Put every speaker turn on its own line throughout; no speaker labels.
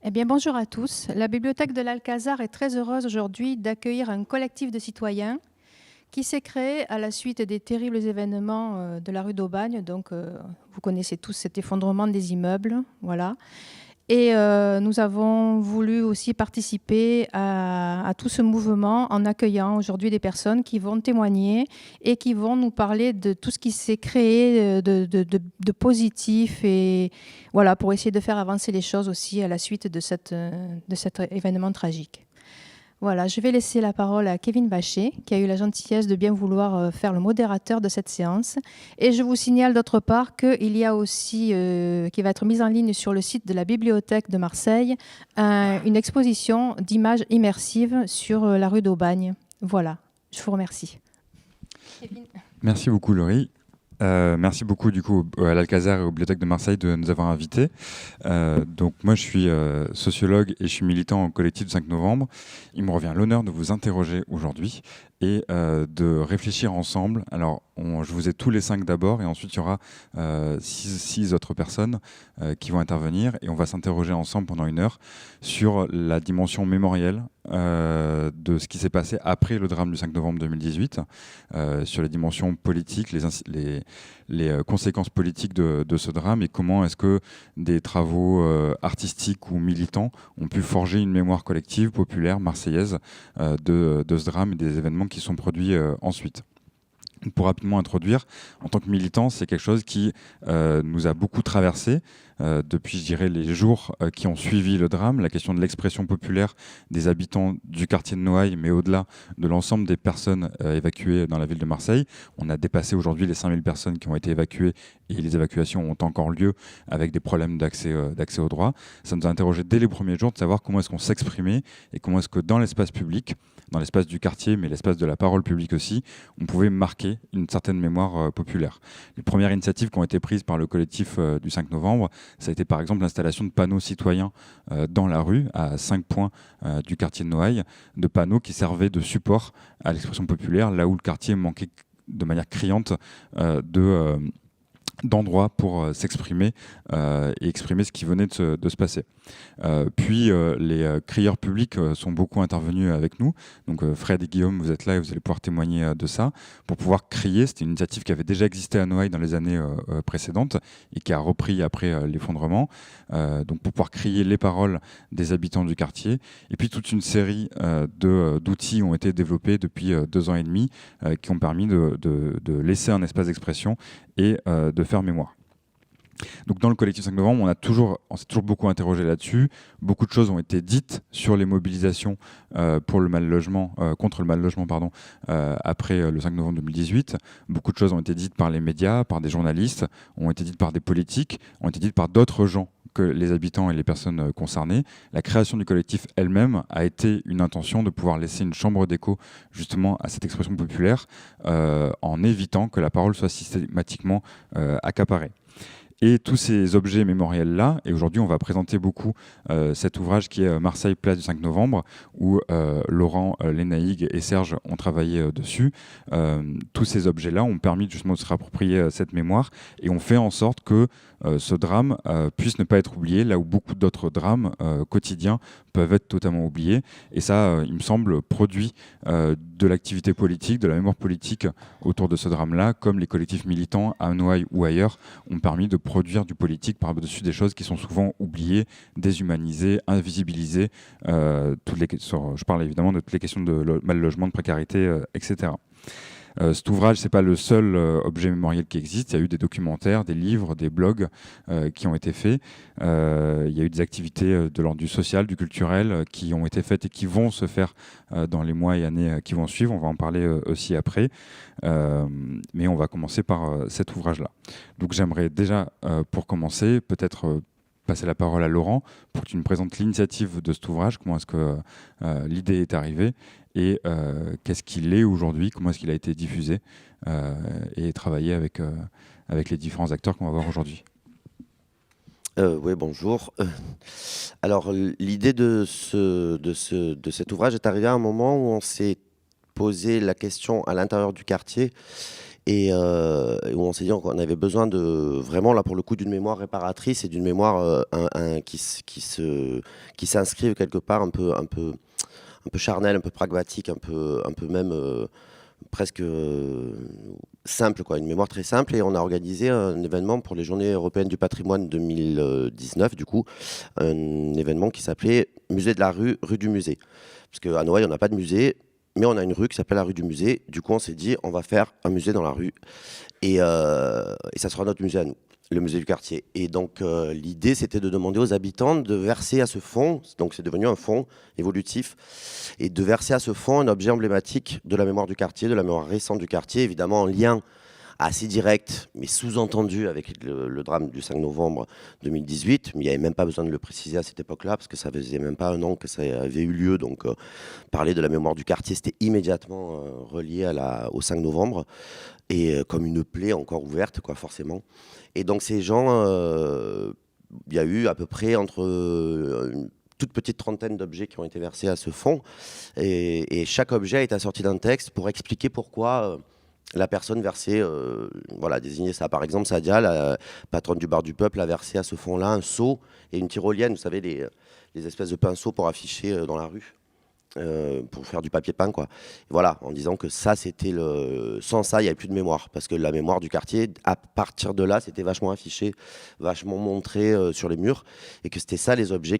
Eh bien, bonjour à tous. La bibliothèque de l'Alcazar est très heureuse aujourd'hui d'accueillir un collectif de citoyens qui s'est créé à la suite des terribles événements de la rue d'Aubagne. Donc, vous connaissez tous cet effondrement des immeubles, voilà. Et nous avons voulu aussi participer à tout ce mouvement en accueillant aujourd'hui des personnes qui vont témoigner et qui vont nous parler de tout ce qui s'est créé de positif et voilà, pour essayer de faire avancer les choses aussi à la suite de cet événement tragique. Voilà, je vais laisser la parole à Kevin Bachet, qui a eu la gentillesse de bien vouloir faire le modérateur de cette séance. Et je vous signale d'autre part qu'il y a aussi, qui va être mise en ligne sur le site de la Bibliothèque de Marseille, une exposition d'images immersives sur la rue d'Aubagne. Voilà, je vous remercie. Kevin.
Merci beaucoup, Laurie. Merci beaucoup du coup à l'Alcazar et aux bibliothèques de Marseille de nous avoir invités. Donc moi je suis sociologue et je suis militant au collectif du 5 novembre. Il me revient l'honneur de vous interroger aujourd'hui et de réfléchir ensemble. Alors je vous ai tous les 5 d'abord et ensuite il y aura 6 autres personnes qui vont intervenir et on va s'interroger ensemble pendant 1 heure sur la dimension mémorielle de ce qui s'est passé après le drame du 5 novembre 2018, sur les dimensions politiques, les conséquences politiques de ce drame et comment est-ce que des travaux artistiques ou militants ont pu forger une mémoire collective, populaire, marseillaise de ce drame et des événements qui sont produits ensuite. Pour rapidement introduire, en tant que militant, c'est quelque chose qui nous a beaucoup traversé depuis, je dirais, les jours qui ont suivi le drame, la question de l'expression populaire des habitants du quartier de Noailles, mais au-delà de l'ensemble des personnes évacuées dans la ville de Marseille. On a dépassé aujourd'hui les 5000 personnes qui ont été évacuées et les évacuations ont encore lieu avec des problèmes d'accès au droit. Ça nous a interrogé dès les premiers jours de savoir comment est-ce qu'on s'exprimait et comment est-ce que dans l'espace public, dans l'espace du quartier, mais l'espace de la parole publique aussi, on pouvait marquer une certaine mémoire populaire. Les premières initiatives qui ont été prises par le collectif du 5 novembre, ça a été par exemple l'installation de panneaux citoyens dans la rue, à 5 points du quartier de Noailles, de panneaux qui servaient de support à l'expression populaire, là où le quartier manquait de manière criante d'endroits pour s'exprimer et exprimer ce qui venait de se passer. Puis les crieurs publics sont beaucoup intervenus avec nous. Donc Fred et Guillaume, vous êtes là et vous allez pouvoir témoigner de ça. Pour pouvoir crier, c'était une initiative qui avait déjà existé à Noailles dans les années précédentes et qui a repris après l'effondrement. Donc pour pouvoir crier les paroles des habitants du quartier. Et puis toute une série d'outils ont été développés depuis 2 ans et demi qui ont permis de laisser un espace d'expression et de faire mémoire. Donc dans le collectif 5 novembre, on s'est toujours beaucoup interrogé là-dessus. Beaucoup de choses ont été dites sur les mobilisations pour le mal-logement, contre le mal-logement, après le 5 novembre 2018. Beaucoup de choses ont été dites par les médias, par des journalistes, ont été dites par des politiques, ont été dites par d'autres gens que les habitants et les personnes concernées. La création du collectif elle-même a été une intention de pouvoir laisser une chambre d'écho justement à cette expression populaire en évitant que la parole soit systématiquement accaparée. Et tous ces objets mémoriels-là, et aujourd'hui on va présenter beaucoup cet ouvrage qui est Marseille, place du 5 novembre, où Laurent, Lénaïgue et Serge ont travaillé dessus. Tous ces objets-là ont permis justement de se réapproprier cette mémoire et ont fait en sorte que ce drame puisse ne pas être oublié, là où beaucoup d'autres drames quotidiens peuvent être totalement oubliés. Et ça, il me semble, produit de l'activité politique, de la mémoire politique autour de ce drame-là, comme les collectifs militants à Noailles ou ailleurs ont permis de produire du politique par-dessus des choses qui sont souvent oubliées, déshumanisées, invisibilisées. Je parle évidemment de toutes les questions de mal-logement, de précarité, etc. Cet ouvrage, c'est pas le seul objet mémoriel qui existe. Il y a eu des documentaires, des livres, des blogs qui ont été faits. Il y a eu des activités de l'ordre du social, du culturel qui ont été faites et qui vont se faire dans les mois et années qui vont suivre. On va en parler aussi après. Mais on va commencer par cet ouvrage-là. Donc j'aimerais déjà, pour commencer, peut-être passer la parole à Laurent pour que tu nous présentes l'initiative de cet ouvrage, comment est-ce que l'idée est arrivée et qu'est-ce qu'il est aujourd'hui, comment est-ce qu'il a été diffusé et travaillé avec les différents acteurs qu'on va voir aujourd'hui.
Oui, bonjour. Alors, l'idée de cet ouvrage est arrivée à un moment où on s'est posé la question à l'intérieur du quartier et où on s'est dit qu'on avait besoin de vraiment là pour le coup d'une mémoire réparatrice et d'une mémoire qui s'inscrive quelque part un peu charnel, un peu pragmatique, un peu même presque simple, quoi, une mémoire très simple. Et on a organisé un événement pour les Journées européennes du patrimoine 2019, du coup, un événement qui s'appelait Musée de la rue, rue du musée. Parce qu'à Noailles, on n'a pas de musée, mais on a une rue qui s'appelle la rue du musée. Du coup, on s'est dit, on va faire un musée dans la rue. Et ça sera notre musée à nous, le musée du quartier. Et donc, l'idée, c'était de demander aux habitants de verser à ce fonds, donc c'est devenu un fonds évolutif, et de verser à ce fonds un objet emblématique de la mémoire du quartier, de la mémoire récente du quartier, évidemment en lien assez direct, mais sous-entendu avec le drame du 5 novembre 2018. Mais il n'y avait même pas besoin de le préciser à cette époque-là, parce que ça faisait même pas un an que ça avait eu lieu. Donc, parler de la mémoire du quartier, c'était immédiatement relié au 5 novembre, et comme une plaie encore ouverte, quoi, forcément. Et donc, ces gens, il y a eu à peu près entre une toute petite trentaine d'objets qui ont été versés à ce fonds. Et chaque objet a été assorti d'un texte pour expliquer pourquoi la personne versée, voilà, désignait ça. Par exemple, Sadia, la patronne du bar du peuple, a versé à ce fonds-là un seau et une tyrolienne, vous savez, les espèces de pinceaux pour afficher dans la rue, pour faire du papier peint, quoi. Et voilà, en disant que ça, c'était sans ça, il n'y avait plus de mémoire. Parce que la mémoire du quartier, à partir de là, c'était vachement affiché, vachement montré sur les murs. Et que c'était ça les objets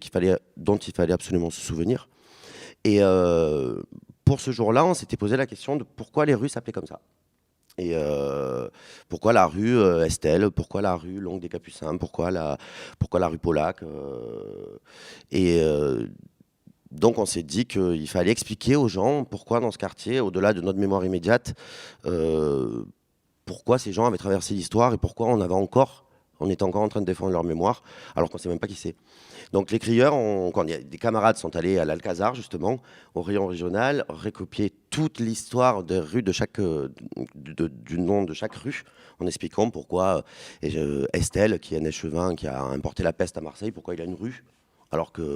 dont il fallait absolument se souvenir. Et pour ce jour-là, on s'était posé la question de pourquoi les rues s'appelaient comme ça. Et pourquoi la rue Estelle, pourquoi la rue Longue des Capucins, pourquoi la rue Polac. Et donc on s'est dit qu'il fallait expliquer aux gens pourquoi dans ce quartier, au-delà de notre mémoire immédiate, pourquoi ces gens avaient traversé l'histoire et pourquoi on était encore en train de défendre leur mémoire, alors qu'on ne sait même pas qui c'est. Donc les crieurs, quand des camarades sont allés à l'Alcazar, justement, au rayon régional, recopier toute l'histoire des rues du nom de chaque rue, en expliquant pourquoi Estelle, qui est un échevin qui a importé la peste à Marseille, pourquoi il a une rue, alors qu'il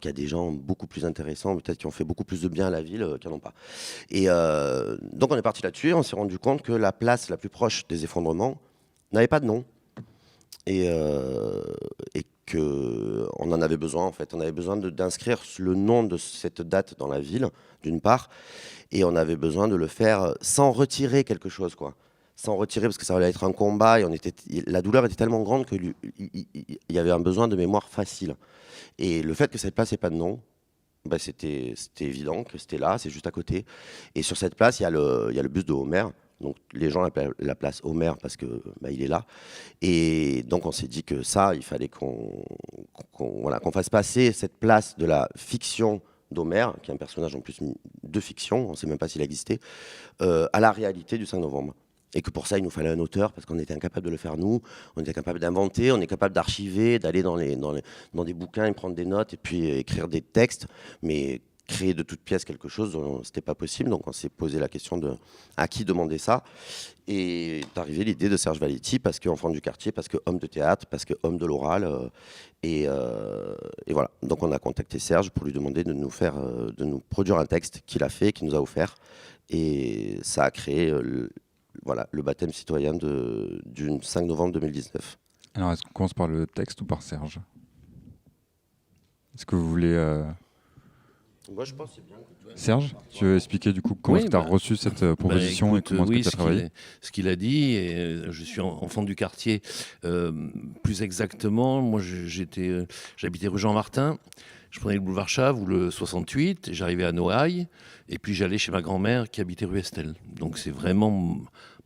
y a des gens beaucoup plus intéressants, peut-être qui ont fait beaucoup plus de bien à la ville, qui n'en ont pas. Et donc on est parti là-dessus, on s'est rendu compte que la place la plus proche des effondrements n'avait pas de nom. Et qu'on en avait besoin, en fait. On avait besoin d'inscrire le nom de cette date dans la ville, d'une part, et on avait besoin de le faire sans retirer quelque chose, quoi. Sans retirer, parce que ça allait être un combat, et la douleur était tellement grande qu'il y avait un besoin de mémoire facile. Et le fait que cette place n'ait pas de nom, bah, c'était évident que c'était là, c'est juste à côté. Et sur cette place, il y a le buste de Homer. Donc les gens l'appellent la place Homer parce que il est là. Et donc on s'est dit que ça, il fallait qu'on fasse passer cette place de la fiction d'Homer, qui est un personnage en plus de fiction, on ne sait même pas s'il existait, à la réalité du 5 novembre. Et que pour ça, il nous fallait un auteur, parce qu'on était incapable de le faire nous, on était capable d'inventer, on est capable d'archiver, d'aller dans des bouquins et prendre des notes, et puis écrire des textes, mais créer de toutes pièces quelque chose, c'était pas possible. Donc on s'est posé la question de à qui demander ça. Et est arrivée l'idée de Serge Valetti, parce qu'enfant du quartier, parce que homme de théâtre, parce que homme de l'oral. Et voilà. Donc on a contacté Serge pour lui demander de nous produire un texte qu'il a fait, qu'il nous a offert. Et ça a créé le baptême citoyen du 5 novembre 2019.
Alors, est-ce qu'on commence par le texte ou par Serge? Est-ce que vous voulez...
Moi, je pense que c'est bien.
Serge, tu veux expliquer du coup comment tu as reçu cette proposition et comment tu as travaillé?
Ce qu'il a dit, et je suis enfant du quartier, plus exactement, moi j'habitais rue Jean-Martin, je prenais le boulevard Chave ou le 68, j'arrivais à Noailles, et puis j'allais chez ma grand-mère qui habitait rue Estelle. Donc c'est vraiment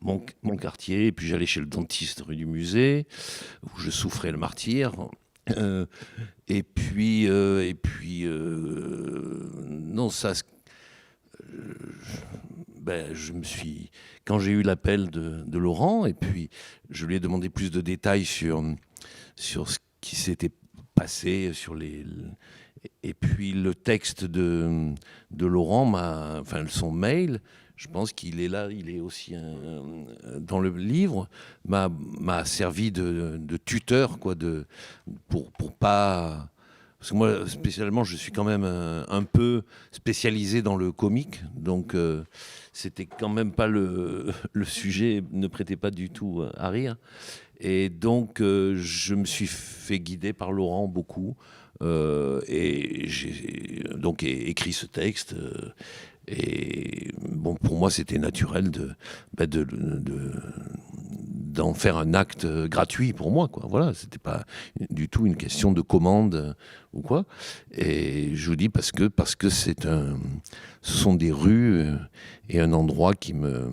mon quartier, et puis j'allais chez le dentiste rue du Musée, où je souffrais le martyre. Et puis non, ça. Je me suis, quand j'ai eu l'appel de Laurent, et puis je lui ai demandé plus de détails sur ce qui s'était passé, et puis le texte de Laurent son mail. Je pense qu'il est là, il est aussi dans le livre, m'a servi de tuteur, quoi, pour pas Parce que moi, spécialement, je suis quand même un peu spécialisé dans le comique, donc c'était quand même pas le sujet, ne prêtait pas du tout à rire. Et donc, je me suis fait guider par Laurent beaucoup, et j'ai donc écrit ce texte. Et bon, pour moi, c'était naturel d'en faire un acte gratuit pour moi, quoi. Voilà, c'était pas du tout une question de commande ou quoi. Et je vous dis parce que ce sont des rues et un endroit qui me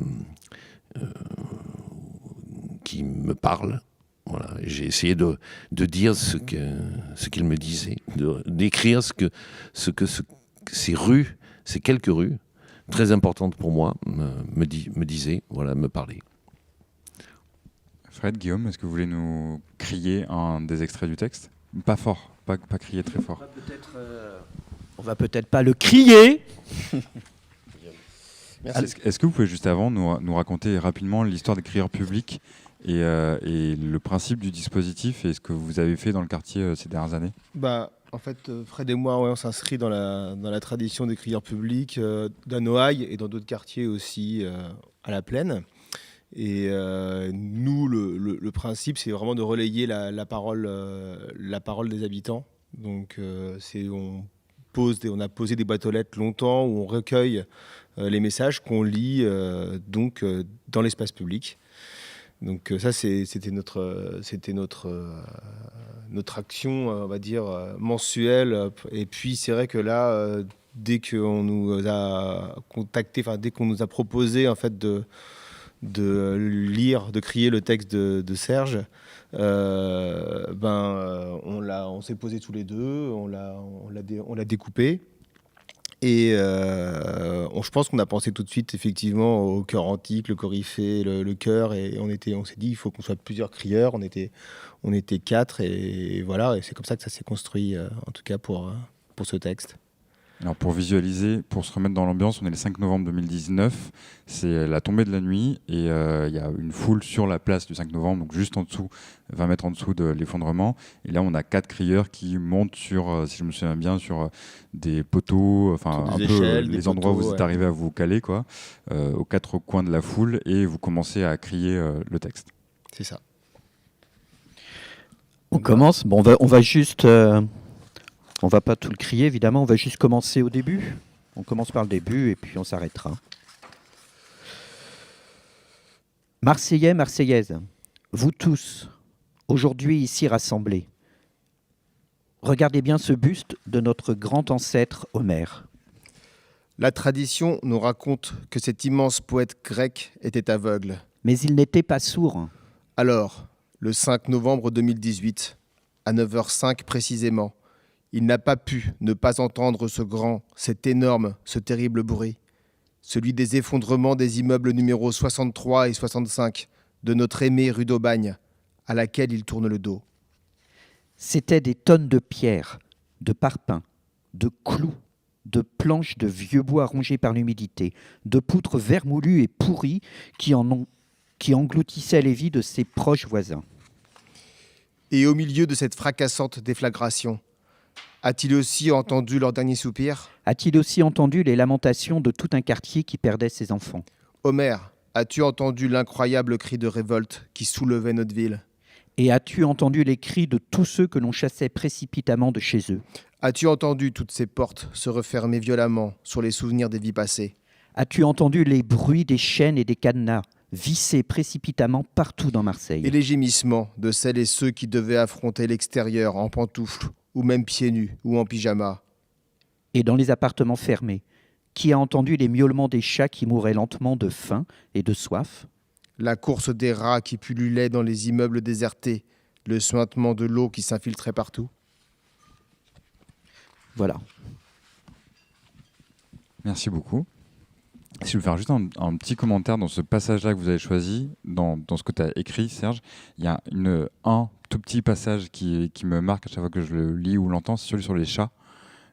parle. Voilà, j'ai essayé de dire ce qu'il me disait, d'écrire ce que ces rues, ces quelques rues très importantes pour moi me disaient, voilà, me parlaient.
Fred, Guillaume, est-ce que vous voulez nous crier un des extraits du texte? Pas fort, pas crier très fort.
On va peut-être pas le crier.
Est-ce que vous pouvez juste avant nous raconter rapidement l'histoire des crieurs publics et le principe du dispositif et ce que vous avez fait dans le quartier ces dernières années?
En fait, Fred et moi, on s'inscrit dans la tradition des crieurs publics d'Hanoï et dans d'autres quartiers aussi à la Plaine. Et nous, le principe, c'est vraiment de relayer la parole des habitants. Donc, on a posé des boîtes aux lettres longtemps où on recueille les messages qu'on lit dans l'espace public. Donc ça, c'était notre action, on va dire, mensuelle. Et puis c'est vrai que là, dès qu'on nous a contacté, dès qu'on nous a proposé en fait de crier le texte de Serge, on s'est posé tous les deux, on l'a découpé. Et je pense qu'on a pensé tout de suite effectivement au chœur antique, le coryphée, le chœur, et on s'est dit il faut qu'on soit plusieurs crieurs. On était 4 et voilà, et c'est comme ça que ça s'est construit en tout cas pour ce texte.
Alors pour visualiser, pour se remettre dans l'ambiance, on est le 5 novembre 2019, c'est la tombée de la nuit et il y a une foule sur la place du 5 novembre, donc juste en dessous, 20 mètres en dessous de l'effondrement. Et là, on a 4 crieurs qui montent sur, si je me souviens bien, sur des poteaux, enfin un peu les endroits où vous êtes arrivés à vous caler, quoi, aux 4 coins de la foule, et vous commencez à crier le texte.
C'est ça.
On commence. Bon, on va juste... On va pas tout le crier, évidemment, on va juste commencer au début. On commence par le début et puis on s'arrêtera. Marseillais, Marseillaises, vous tous, aujourd'hui ici rassemblés, regardez bien ce buste de notre grand ancêtre Homère.
La tradition nous raconte que cet immense poète grec était aveugle.
Mais il n'était pas sourd.
Alors, le 5 novembre 2018, à 9h05 précisément, il n'a pas pu ne pas entendre cet énorme, ce terrible bruit, celui des effondrements des immeubles numéros 63 et 65 de notre aimée rue d'Aubagne, à laquelle il tourne le dos.
C'étaient des tonnes de pierres, de parpaings, de clous, de planches de vieux bois rongés par l'humidité, de poutres vermoulues et pourries qui engloutissaient les vies de ses proches voisins.
Et au milieu de cette fracassante déflagration, a-t-il aussi entendu leur dernier soupir ?
A-t-il aussi entendu les lamentations de tout un quartier qui perdait ses enfants ?
Homère, as-tu entendu l'incroyable cri de révolte qui soulevait notre ville ?
Et as-tu entendu les cris de tous ceux que l'on chassait précipitamment de chez eux ?
As-tu entendu toutes ces portes se refermer violemment sur les souvenirs des vies passées ?
As-tu entendu les bruits des chaînes et des cadenas vissés précipitamment partout dans Marseille ?
Et les gémissements de celles et ceux qui devaient affronter l'extérieur en pantoufles, ou même pieds nus, ou en pyjama.
Et dans les appartements fermés, qui a entendu les miaulements des chats qui mouraient lentement de faim et de soif ?
La course des rats qui pullulaient dans les immeubles désertés, le suintement de l'eau qui s'infiltrait partout.
Voilà.
Merci beaucoup. Si je veux faire juste un petit commentaire dans ce passage-là que vous avez choisi, dans ce que tu as écrit, Serge, il y a un tout petit passage qui me marque à chaque fois que je le lis ou l'entends, c'est celui sur les chats.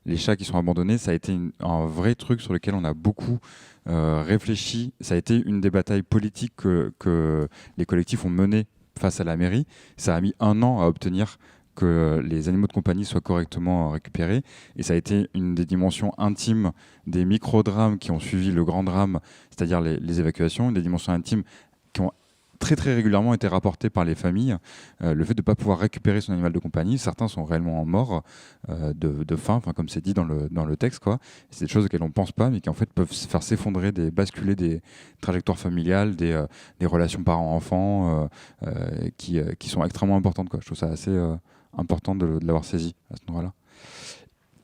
Les chats qui sont abandonnés, ça a été un vrai truc sur lequel on a beaucoup réfléchi. Ça a été une des batailles politiques que les collectifs ont menées face à la mairie. Ça a mis 1 an à obtenir que les animaux de compagnie soient correctement récupérés. Et ça a été une des dimensions intimes des micro-drames qui ont suivi le grand drame, c'est-à-dire les évacuations, une des dimensions intimes qui ont très très régulièrement été rapportées par les familles. Le fait de ne pas pouvoir récupérer son animal de compagnie, certains sont réellement morts de faim, comme c'est dit dans le texte, quoi. C'est des choses auxquelles on ne pense pas, mais qui en fait peuvent faire s'effondrer, basculer des trajectoires familiales, des relations parents-enfants qui sont extrêmement importantes, quoi. Je trouve ça assez important de l'avoir saisi à ce moment-là.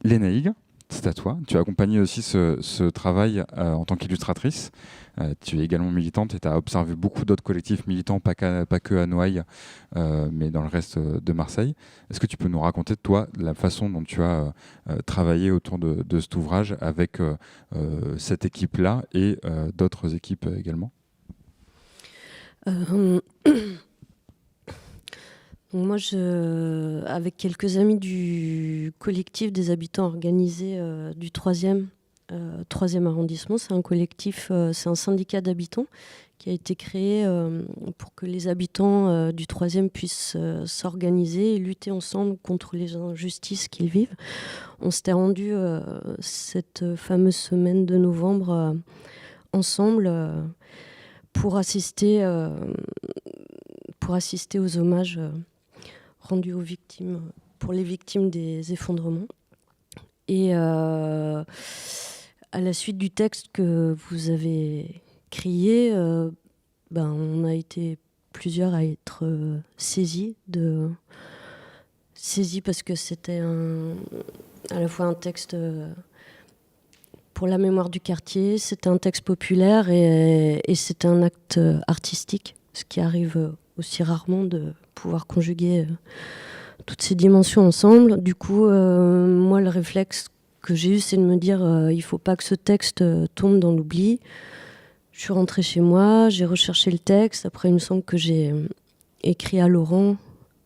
Lénaïgue, c'est à toi. Tu as accompagné aussi ce travail en tant qu'illustratrice. Tu es également militante et tu as observé beaucoup d'autres collectifs militants, pas que à Noailles, mais dans le reste de Marseille. Est-ce que tu peux nous raconter, toi, la façon dont tu as travaillé autour de cet ouvrage avec cette équipe-là et d'autres équipes également?
Moi, avec quelques amis du collectif des habitants organisés du 3e arrondissement, c'est un collectif, c'est un syndicat d'habitants qui a été créé pour que les habitants du 3e puissent s'organiser et lutter ensemble contre les injustices qu'ils vivent. On s'était rendu cette fameuse semaine de novembre ensemble pour assister aux hommages rendus aux victimes, pour les victimes des effondrements. Et à la suite du texte que vous avez crié, on a été plusieurs à être saisis parce que c'était à la fois un texte pour la mémoire du quartier, c'était un texte populaire et c'était un acte artistique, ce qui arrive aussi rarement de pouvoir conjuguer toutes ces dimensions ensemble. Du coup, moi, le réflexe que j'ai eu, c'est de me dire il ne faut pas que ce texte tombe dans l'oubli. Je suis rentrée chez moi, j'ai recherché le texte. Après, il me semble que j'ai écrit à Laurent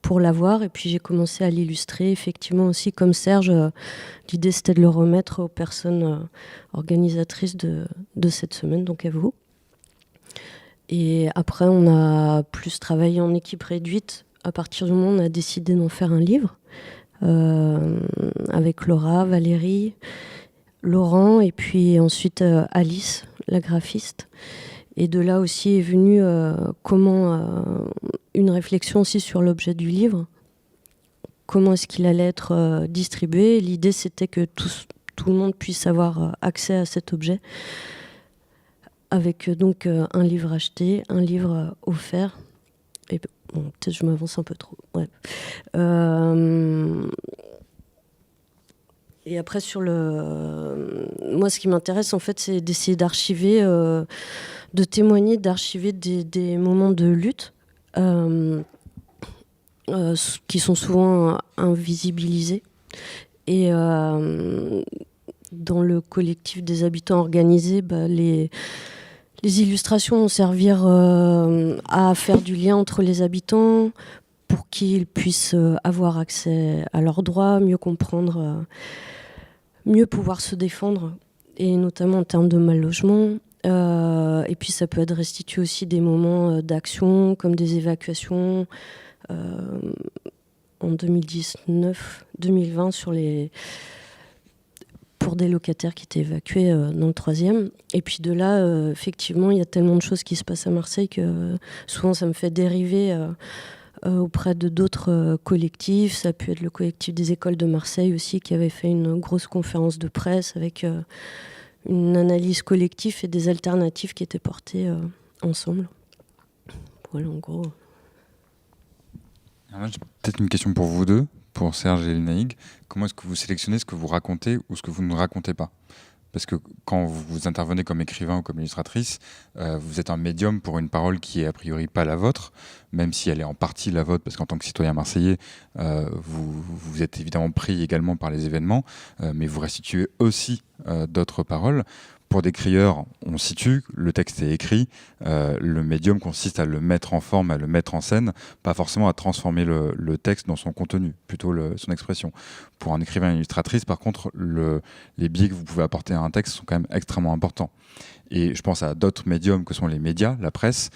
pour l'avoir. Et puis, j'ai commencé à l'illustrer. Effectivement, aussi, comme Serge, l'idée, c'était de le remettre aux personnes organisatrices de cette semaine, donc à vous. Et après, on a plus travaillé en équipe réduite. À partir du moment où on a décidé d'en faire un livre, avec Laura, Valérie, Laurent, et puis ensuite Alice, la graphiste. Et de là aussi est venue une réflexion aussi sur l'objet du livre. Comment est-ce qu'il allait être distribué? L'idée, c'était que tout le monde puisse avoir accès à cet objet, avec donc un livre acheté, un livre offert. Et bon, peut-être je m'avance un peu trop. Ouais. Et après, moi, ce qui m'intéresse, en fait, c'est d'essayer d'archiver, de témoigner, d'archiver des moments de lutte qui sont souvent invisibilisés. Et dans le collectif des habitants organisés, les illustrations vont servir à faire du lien entre les habitants pour qu'ils puissent avoir accès à leurs droits, mieux comprendre, mieux pouvoir se défendre, et notamment en termes de mal-logement. Et puis ça peut être restitué aussi des moments d'action, comme des évacuations en 2019-2020 pour des locataires qui étaient évacués dans le 3e. Et puis de là, effectivement, il y a tellement de choses qui se passent à Marseille que souvent ça me fait dériver auprès de d'autres collectifs. Ça a pu être le collectif des écoles de Marseille aussi, qui avait fait une grosse conférence de presse avec une analyse collective et des alternatives qui étaient portées ensemble. Voilà, en gros.
Alors là, j'ai peut-être une question pour vous deux, pour Serge et Lénaïgue. Comment est-ce que vous sélectionnez ce que vous racontez ou ce que vous ne racontez pas? Parce que quand vous intervenez comme écrivain ou comme illustratrice, vous êtes un médium pour une parole qui est a priori pas la vôtre, même si elle est en partie la vôtre, parce qu'en tant que citoyen marseillais, vous êtes évidemment pris également par les événements, mais vous restituez aussi d'autres paroles. pour des crieurs, on situe, le texte est écrit, le médium consiste à le mettre en forme, à le mettre en scène, pas forcément à transformer le texte dans son contenu, plutôt son expression. Pour un écrivain et une illustratrice, par contre, les biais que vous pouvez apporter à un texte sont quand même extrêmement importants. Et je pense à d'autres médiums que sont les médias, la presse,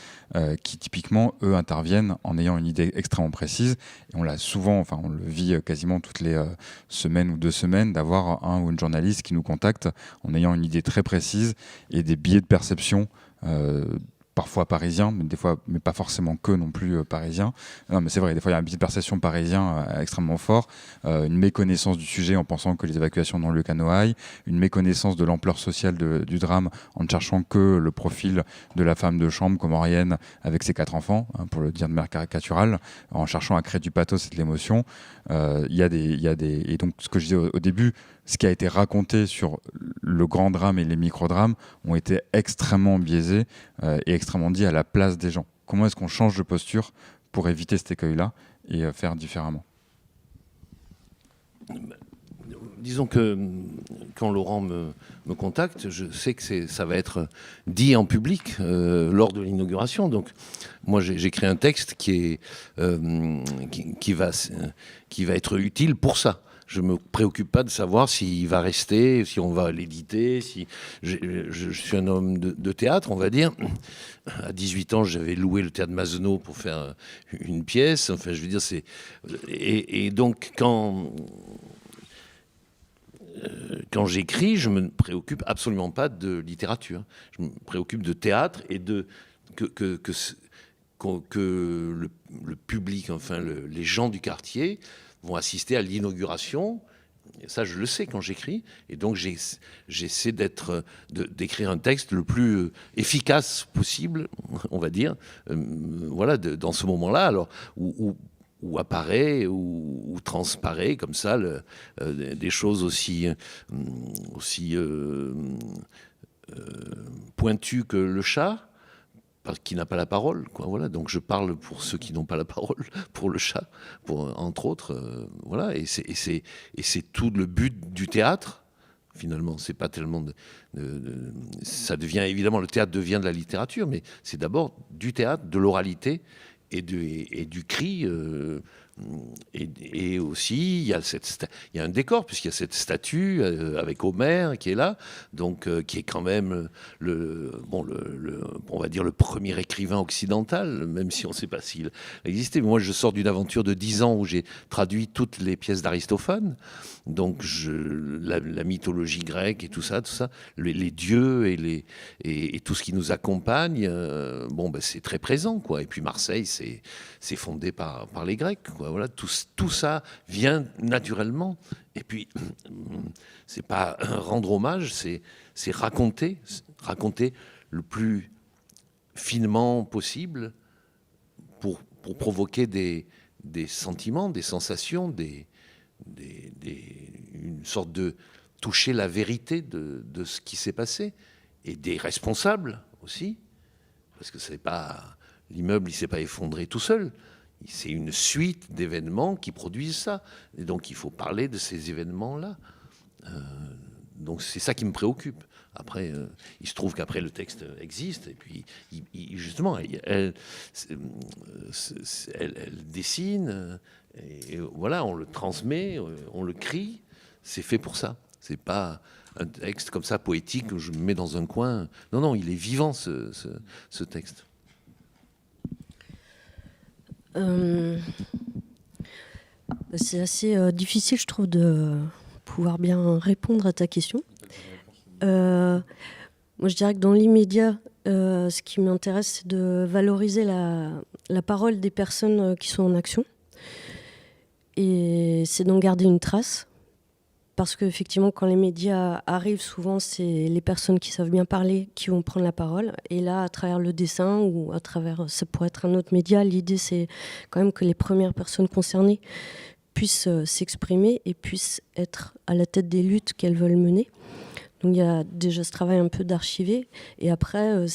qui typiquement, eux, interviennent en ayant une idée extrêmement précise. Et on l'a souvent, enfin on le vit quasiment toutes les semaines ou 2 semaines, d'avoir un ou une journaliste qui nous contacte en ayant une idée très précise et des biais de perception parfois parisiens, mais pas forcément que non plus parisiens. Non, mais c'est vrai, des fois il y a un biais de perception parisien extrêmement fort, une méconnaissance du sujet en pensant que les évacuations n'ont lieu qu'à Noailles, une méconnaissance de l'ampleur sociale du drame en ne cherchant que le profil de la femme de chambre comorienne avec ses 4 enfants, hein, pour le dire de manière caricaturale, en cherchant à créer du pathos et de l'émotion. Et donc ce que je disais au début, ce qui a été raconté sur le grand drame et les micro-drames ont été extrêmement biaisés et extrêmement dit à la place des gens. Comment est-ce qu'on change de posture pour éviter cet écueil-là et faire différemment ?
Disons que quand Laurent me contacte, je sais que ça va être dit en public lors de l'inauguration. Donc moi j'ai créé un texte qui va être utile pour ça. Je me préoccupe pas de savoir s'il va rester, si on va l'éditer. Je suis un homme de théâtre, on va dire. À 18 ans, j'avais loué le théâtre Mazenot pour faire une pièce. Enfin, je veux dire, et donc quand j'écris, je me préoccupe absolument pas de littérature. Je me préoccupe de théâtre et que le public, enfin les gens du quartier, vont assister à l'inauguration. Et ça, je le sais quand j'écris. Et donc, j'essaie d'écrire un texte le plus efficace possible, on va dire, voilà, dans ce moment-là, alors où apparaît, où transparaît comme ça des choses aussi pointues que le chat, qui n'a pas la parole, quoi. Voilà. Donc je parle pour ceux qui n'ont pas la parole, pour le chat, entre autres, voilà. Et c'est tout le but du théâtre. Finalement, c'est pas tellement ça devient évidemment, le théâtre devient de la littérature, mais c'est d'abord du théâtre, de l'oralité et du cri. Et aussi, il y a un décor, puisqu'il y a cette statue avec Homère qui est là, donc qui est quand même on va dire le premier écrivain occidental, même si on ne sait pas s'il existait. Mais moi, je sors d'une aventure de 10 ans où j'ai traduit toutes les pièces d'Aristophane, donc la mythologie grecque et tout ça, les dieux et tout ce qui nous accompagne, c'est très présent, quoi. Et puis Marseille, c'est fondé par les Grecs, quoi. Voilà, tout ça vient naturellement. Et puis, c'est pas rendre hommage, c'est raconter le plus finement possible pour provoquer des sentiments, des sensations, une sorte de toucher la vérité de ce qui s'est passé et des responsables aussi, parce que l'immeuble, il s'est pas effondré tout seul. C'est une suite d'événements qui produisent ça. Et donc, il faut parler de ces événements-là. Donc, c'est ça qui me préoccupe. Après, il se trouve qu'après, le texte existe. Et puis, justement, elle dessine. Et voilà, on le transmet, on le crie. C'est fait pour ça. C'est pas un texte comme ça, poétique, que je me mets dans un coin. Non, il est vivant, ce texte.
C'est assez difficile, je trouve, de pouvoir bien répondre à ta question. Moi, je dirais que dans l'immédiat, ce qui m'intéresse, c'est de valoriser la parole des personnes qui sont en action. Et c'est d'en garder une trace. Parce qu'effectivement, quand les médias arrivent, souvent, c'est les personnes qui savent bien parler qui vont prendre la parole. Et là, à travers le dessin ou à travers, ça pourrait être un autre média, l'idée, c'est quand même que les premières personnes concernées puissent s'exprimer et puissent être à la tête des luttes qu'elles veulent mener. Donc, il y a déjà ce travail un peu d'archiver. Et après,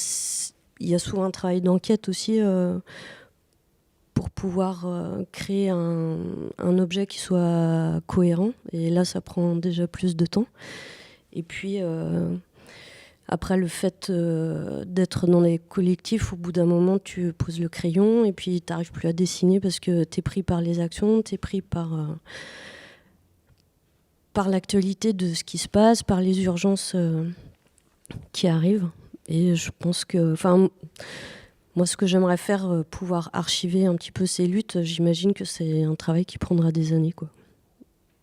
il y a souvent un travail d'enquête aussi pour pouvoir créer un objet qui soit cohérent. Et là, ça prend déjà plus de temps. Et puis, Après, le fait d'être dans les collectifs, au bout d'un moment, tu poses le crayon et puis tu n'arrives plus à dessiner parce que tu es pris par les actions, tu es pris par l'actualité de ce qui se passe, par les urgences qui arrivent. Et je pense que... Moi, ce que j'aimerais faire, pouvoir archiver un petit peu ces luttes, j'imagine que c'est un travail qui prendra des années, quoi.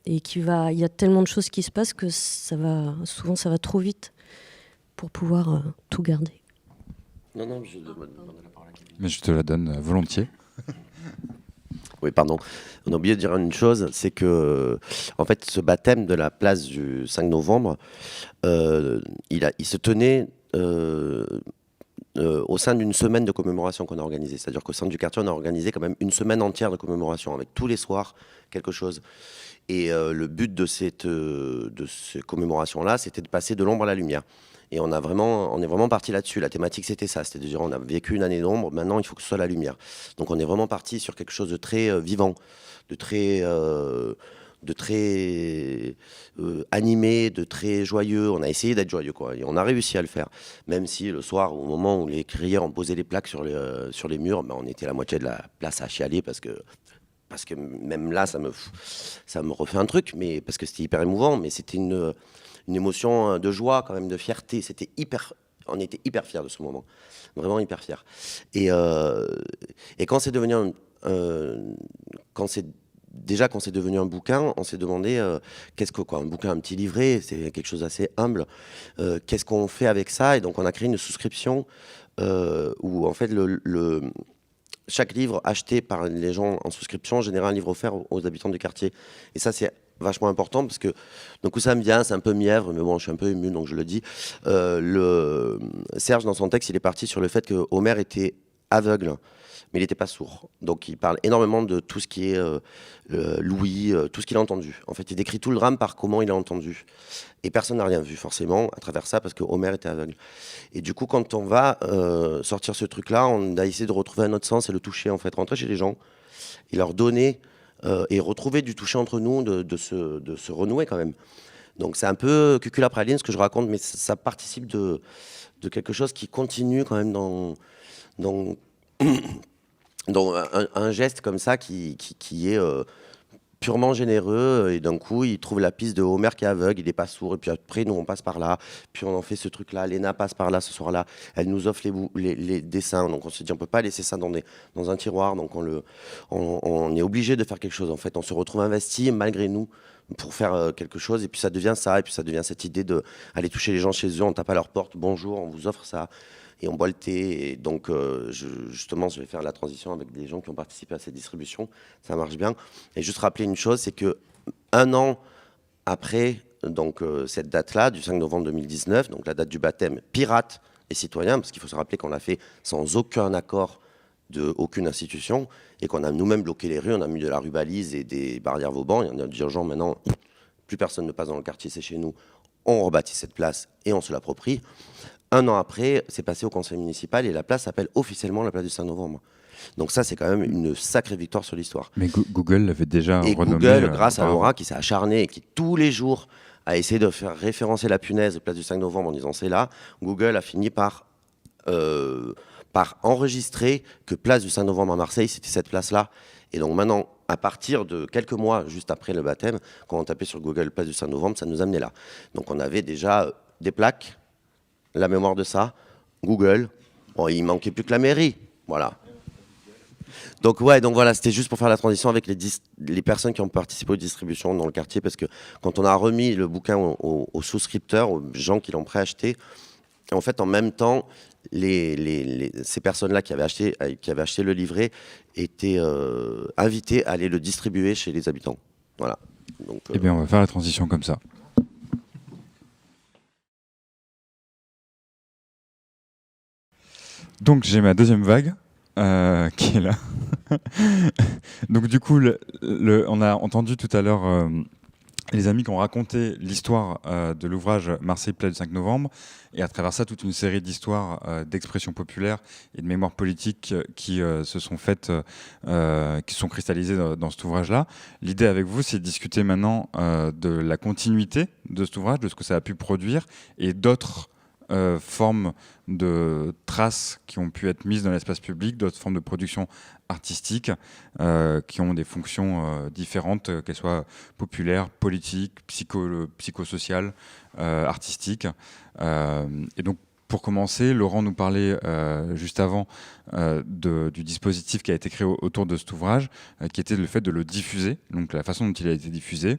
Et il y a tellement de choses qui se passent que souvent ça va trop vite pour pouvoir tout garder.
Non, je demande la parole à Kevin.
Mais je te la donne volontiers.
Oui, pardon. On a oublié de dire une chose, c'est que, en fait, ce baptême de la place du 5 novembre, il se tenait au sein d'une semaine de commémoration qu'on a organisée. C'est-à-dire qu'au sein du quartier, on a organisé quand même une semaine entière de commémoration, avec tous les soirs quelque chose. Et le but de ces commémorations-là, c'était de passer de l'ombre à la lumière. Et on est vraiment parti là-dessus. La thématique, c'était ça. C'est de dire, on a vécu une année d'ombre, maintenant, il faut que ce soit la lumière. Donc, on est vraiment parti sur quelque chose de très vivant, de très animé, de très joyeux. On a essayé d'être joyeux, quoi. Et on a réussi à le faire. Même si le soir, au moment où les crieurs ont posé les plaques sur les murs, on était la moitié de la place à chialer parce que même là, ça me refait un truc, mais parce que c'était hyper émouvant, mais c'était une émotion de joie, quand même, de fierté. On était hyper fiers de ce moment, vraiment hyper fiers. Et quand c'est devenu quand c'est devenu un bouquin, on s'est demandé un bouquin, un petit livret, c'est quelque chose d'assez humble. Qu'est-ce qu'on fait avec ça? Et donc on a créé une souscription où en fait chaque livre acheté par les gens en souscription générait un livre offert aux habitants du quartier. Et ça, c'est vachement important parce que donc où ça me vient, c'est un peu mièvre, mais bon, je suis un peu ému, donc je le dis. Serge, dans son texte, il est parti sur le fait que Homer était aveugle, mais il n'était pas sourd. Donc il parle énormément de tout ce qui est Louis, tout ce qu'il a entendu. En fait, il décrit tout le drame par comment il a entendu. Et personne n'a rien vu, forcément, à travers ça, parce que Homer était aveugle. Et du coup, quand on va sortir ce truc-là, on a essayé de retrouver un autre sens et le toucher, en fait, rentrer chez les gens et leur donner et retrouver du toucher entre nous, de se renouer quand même. Donc c'est un peu cuculapraline ce que je raconte, mais ça participe de quelque chose qui continue quand même dans un geste comme ça qui est purement généreux, et d'un coup il trouve la piste de Homer qui est aveugle, il n'est pas sourd, et puis après nous on passe par là, puis on en fait ce truc là, Léna passe par là ce soir là, elle nous offre les dessins, donc on se dit on peut pas laisser ça dans un tiroir, donc on est obligé de faire quelque chose, en fait on se retrouve investi malgré nous pour faire quelque chose, et puis ça devient ça, et puis ça devient cette idée de aller toucher les gens chez eux, on tape à leur porte, bonjour, on vous offre ça, et on boit le thé. Et donc, justement, je vais faire la transition avec des gens qui ont participé à cette distribution. Ça marche bien. Et juste rappeler une chose, c'est que 1 an après donc, cette date-là, du 5 novembre 2019, donc la date du baptême pirate et citoyen, parce qu'il faut se rappeler qu'on l'a fait sans aucun accord d'aucune institution, et qu'on a nous-mêmes bloqué les rues, on a mis de la rubalise et des barrières Vauban. Il y en a des gens maintenant, plus personne ne passe dans le quartier, c'est chez nous. On rebâtit cette place et on se l'approprie. 1 an après, c'est passé au conseil municipal et la place s'appelle officiellement la place du 5 novembre. Donc ça, c'est quand même une sacrée victoire sur l'histoire.
Mais Google l'avait déjà
et
renommé.
Google, grâce à Laura, qui s'est acharnée et qui tous les jours a essayé de faire référencer la punaise de place du 5 novembre en disant c'est là, Google a fini par enregistrer que place du 5 novembre à Marseille, c'était cette place-là. Et donc maintenant, à partir de quelques mois juste après le baptême, quand on tapait sur Google place du 5 novembre, ça nous amenait là. Donc on avait déjà des plaques, la mémoire de ça, Google, bon, il manquait plus que la mairie, voilà. Donc voilà, c'était juste pour faire la transition avec les personnes qui ont participé aux distributions dans le quartier, parce que quand on a remis le bouquin aux souscripteurs, aux gens qui l'ont préacheté, en fait, en même temps, ces personnes-là qui avaient acheté le livret étaient invitées à aller le distribuer chez les habitants. Voilà. Donc,
Eh bien, on va faire la transition comme ça. Donc j'ai ma deuxième vague qui est là. Donc du coup, on a entendu tout à l'heure les amis qui ont raconté l'histoire de l'ouvrage Marseille place du 5 novembre, et à travers ça toute une série d'histoires d'expression populaire et de mémoire politique qui se sont faites, qui sont cristallisées dans cet ouvrage-là. L'idée avec vous, c'est de discuter maintenant de la continuité de cet ouvrage, de ce que ça a pu produire, et d'autres formes de traces qui ont pu être mises dans l'espace public, d'autres formes de production artistique qui ont des fonctions différentes, qu'elles soient populaires, politiques, psychosociales, artistiques. Et donc, pour commencer, Laurent nous parlait juste avant du dispositif qui a été créé autour de cet ouvrage, qui était le fait de le diffuser, donc la façon dont il a été diffusé.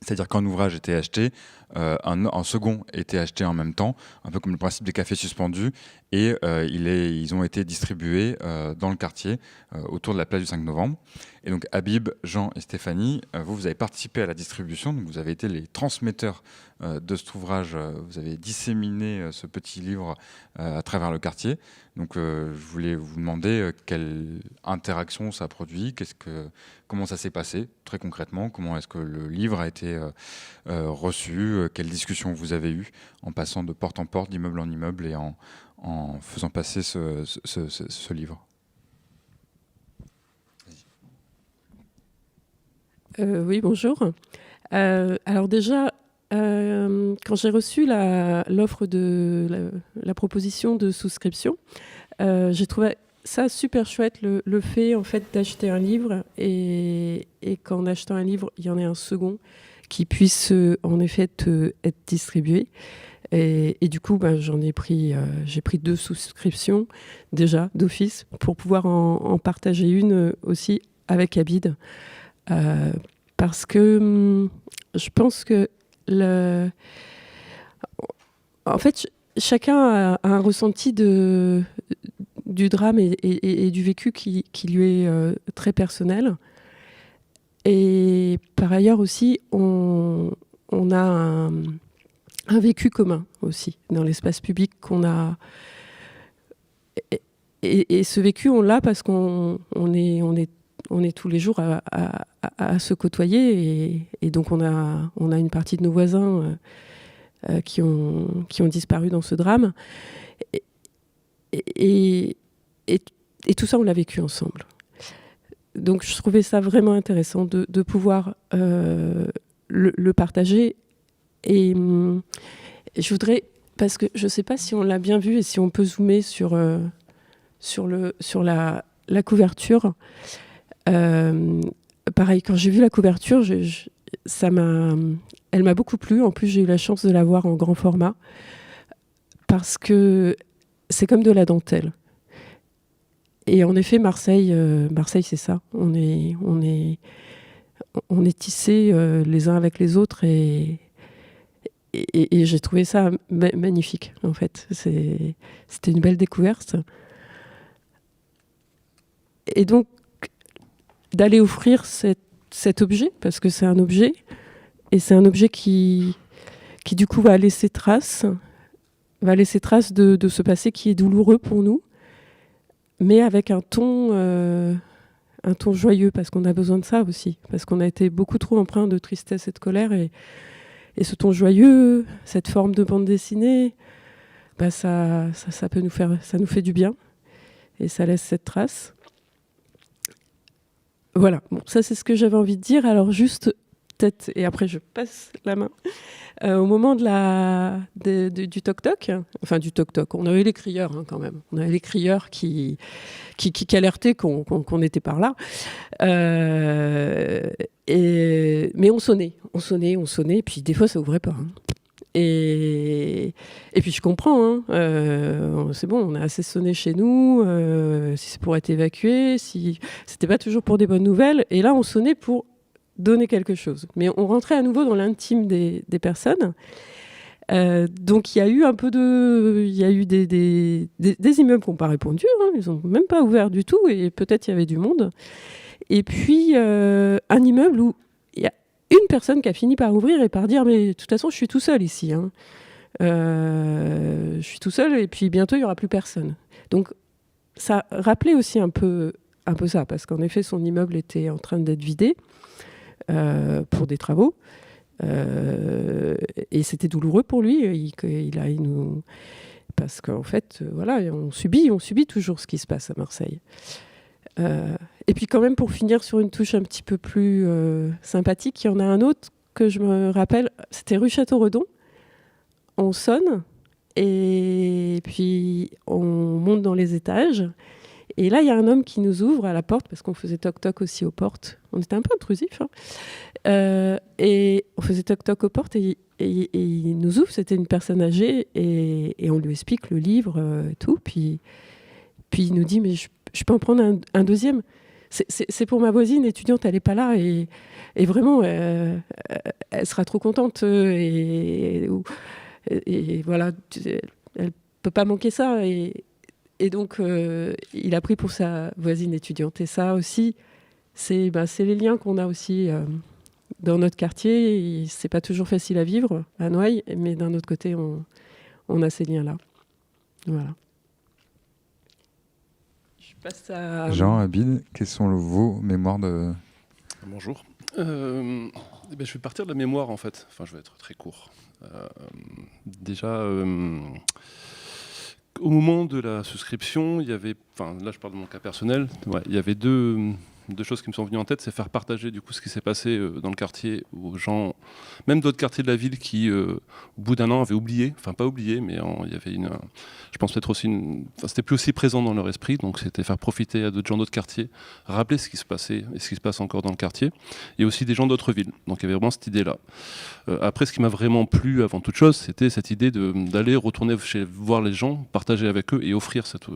C'est-à-dire qu'un ouvrage était acheté, un second était acheté en même temps, un peu comme le principe des cafés suspendus, et ils ont été distribués dans le quartier, autour de la place du 5 novembre. Et donc Habib, Jean et Stéphanie, vous avez participé à la distribution, donc vous avez été les transmetteurs de cet ouvrage, vous avez disséminé ce petit livre à travers le quartier. Donc je voulais vous demander quelle interaction ça a produit, comment ça s'est passé très concrètement, comment est-ce que le livre a été reçu, quelles discussions vous avez eues en passant de porte en porte, d'immeuble en immeuble et en faisant passer ce livre.
Oui, bonjour. Alors déjà, quand j'ai reçu l'offre de la proposition de souscription, j'ai trouvé ça super chouette, le fait en fait d'acheter un livre et qu'en achetant un livre, il y en ait un second qui puisse en effet être distribué. Et du coup, j'ai pris 2 souscriptions déjà d'office pour pouvoir en partager une aussi avec Abid. Parce que je pense que en fait, chacun a un ressenti du drame et du vécu qui lui est très personnel. Et par ailleurs aussi, on a un vécu commun aussi dans l'espace public qu'on a. Et ce vécu, on l'a parce qu'on est tous les jours à se côtoyer et donc on a une partie de nos voisins qui ont disparu dans ce drame et tout ça on l'a vécu ensemble. Donc je trouvais ça vraiment intéressant de pouvoir le partager et je voudrais, parce que je ne sais pas si on l'a bien vu et si on peut zoomer sur la couverture. Pareil, quand j'ai vu la couverture, elle m'a beaucoup plu. En plus, j'ai eu la chance de la voir en grand format parce que c'est comme de la dentelle. Et en effet, Marseille, c'est ça. On est tissés les uns avec les autres et j'ai trouvé ça magnifique. En fait, c'était une belle découverte. Et donc d'aller offrir cet objet, parce que c'est un objet, et c'est un objet qui du coup va laisser trace de ce passé qui est douloureux pour nous, mais avec un ton joyeux, parce qu'on a besoin de ça aussi, parce qu'on a été beaucoup trop empreint de tristesse et de colère, et ce ton joyeux, cette forme de bande dessinée, ça peut ça nous fait du bien, et ça laisse cette trace. Voilà, bon, ça c'est ce que j'avais envie de dire. Alors juste, peut-être, et après je passe la main, au moment du toc-toc, enfin du toc-toc, on a eu les crieurs quand même, on a eu les crieurs qui alertaient qu'on était par là, mais on sonnait, et puis des fois ça ouvrait pas. Et puis je comprends, c'est bon, on a assez sonné chez nous, si c'est pour être évacué, si c'était pas toujours pour des bonnes nouvelles, et là on sonnait pour donner quelque chose. Mais on rentrait à nouveau dans l'intime des personnes. Donc il y a eu des immeubles qui n'ont pas répondu, ils n'ont même pas ouvert du tout, et peut-être il y avait du monde. Et puis un immeuble où il y a une personne qui a fini par ouvrir et par dire mais de toute façon je suis tout seul ici, je suis tout seul et puis bientôt il n'y aura plus personne. Donc ça rappelait aussi un peu ça, parce qu'en effet son immeuble était en train d'être vidé pour des travaux, et c'était douloureux pour lui, parce qu'en fait voilà, on subit toujours ce qui se passe à Marseille. Et puis quand même, pour finir sur une touche un petit peu plus sympathique, il y en a un autre que je me rappelle, c'était rue Château-Redon. On sonne Et puis, on monte dans les étages. Et là, il y a un homme qui nous ouvre à la porte, parce qu'on faisait toc-toc aussi aux portes. On était un peu intrusifs. Et on faisait toc-toc aux portes, et il nous ouvre. C'était une personne âgée, et on lui explique le livre et tout. Puis il nous dit, mais je peux en prendre un deuxième. C'est pour ma voisine étudiante, elle n'est pas là. Et vraiment, elle sera trop contente. Et voilà, elle ne peut pas manquer ça. Et donc, il a pris pour sa voisine étudiante. Et ça aussi, c'est les liens qu'on a aussi dans notre quartier. C'est pas toujours facile à vivre à Noailles, mais d'un autre côté, on a ces liens-là. Voilà. Je passe à...
Jean, Abid, quelles sont vos mémoires de...
Bonjour. Je vais partir de la mémoire, en fait. Enfin, je vais être très court. Déjà... au moment de la souscription, il y avait, là je parle de mon cas personnel, il y avait deux choses qui me sont venues en tête, c'est faire partager du coup ce qui s'est passé dans le quartier aux gens, même d'autres quartiers de la ville qui, au bout d'un an, avaient oublié, enfin pas oublié, mais il y avait je pense peut-être aussi c'était plus aussi présent dans leur esprit, donc c'était faire profiter à d'autres gens d'autres quartiers, rappeler ce qui se passait et ce qui se passe encore dans le quartier, et aussi des gens d'autres villes. Donc il y avait vraiment cette idée-là. Après, ce qui m'a vraiment plu avant toute chose, c'était cette idée d'aller retourner voir les gens, partager avec eux et offrir cet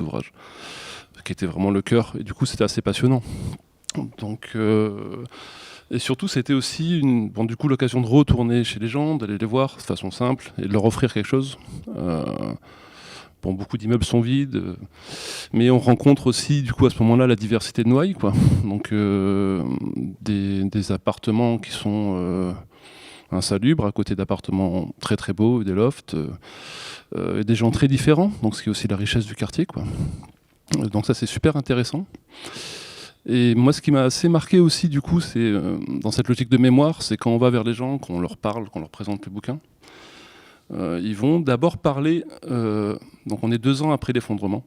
ouvrage, qui était vraiment le cœur. Et du coup, c'était assez passionnant. Donc, et surtout, c'était aussi du coup, l'occasion de retourner chez les gens, d'aller les voir de façon simple et de leur offrir quelque chose. Beaucoup d'immeubles sont vides, mais on rencontre aussi, du coup, à ce moment-là, la diversité de Noailles, quoi. Donc, des appartements qui sont insalubres, à côté d'appartements très très beaux, des lofts, et des gens très différents, donc ce qui est aussi la richesse du quartier, quoi. Donc ça, c'est super intéressant. Et moi, ce qui m'a assez marqué aussi, du coup, c'est dans cette logique de mémoire, c'est quand on va vers les gens, qu'on leur parle, qu'on leur présente le bouquin. Ils vont d'abord parler, donc on est 2 ans après l'effondrement,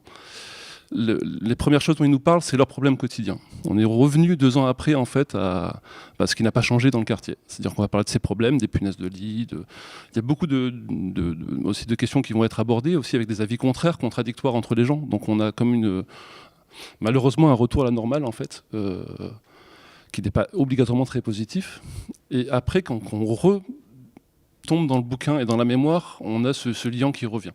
les premières choses dont ils nous parlent, c'est leurs problèmes quotidiens. On est revenu 2 ans après, en fait, à ce qui n'a pas changé dans le quartier. C'est-à-dire qu'on va parler de ces problèmes, des punaises de lit, il y a beaucoup aussi de questions qui vont être abordées, aussi avec des avis contraires, contradictoires entre les gens. Donc on a comme malheureusement un retour à la normale, en fait, qui n'est pas obligatoirement très positif. Et après, quand on retombe dans le bouquin et dans la mémoire, on a ce lien qui revient.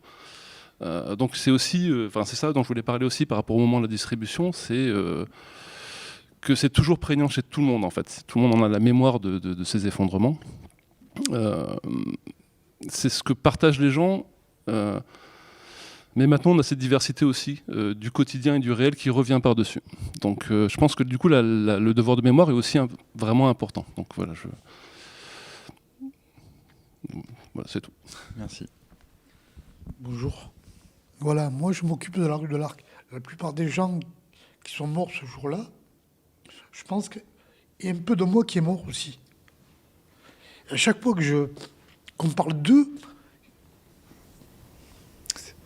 Donc c'est aussi, c'est ça dont je voulais parler aussi par rapport au moment de la distribution, c'est que c'est toujours prégnant chez tout le monde, en fait. Tout le monde en a la mémoire de ces effondrements. C'est ce que partagent les gens, mais maintenant on a cette diversité aussi du quotidien et du réel qui revient par-dessus. Donc je pense que du coup le devoir de mémoire est aussi vraiment important. Donc voilà, voilà, c'est tout.
Merci.
Bonjour. Voilà, moi je m'occupe de la rue de l'Arc. La plupart des gens qui sont morts ce jour-là, je pense qu'il y a un peu de moi qui est mort aussi. À chaque fois qu'on parle d'eux,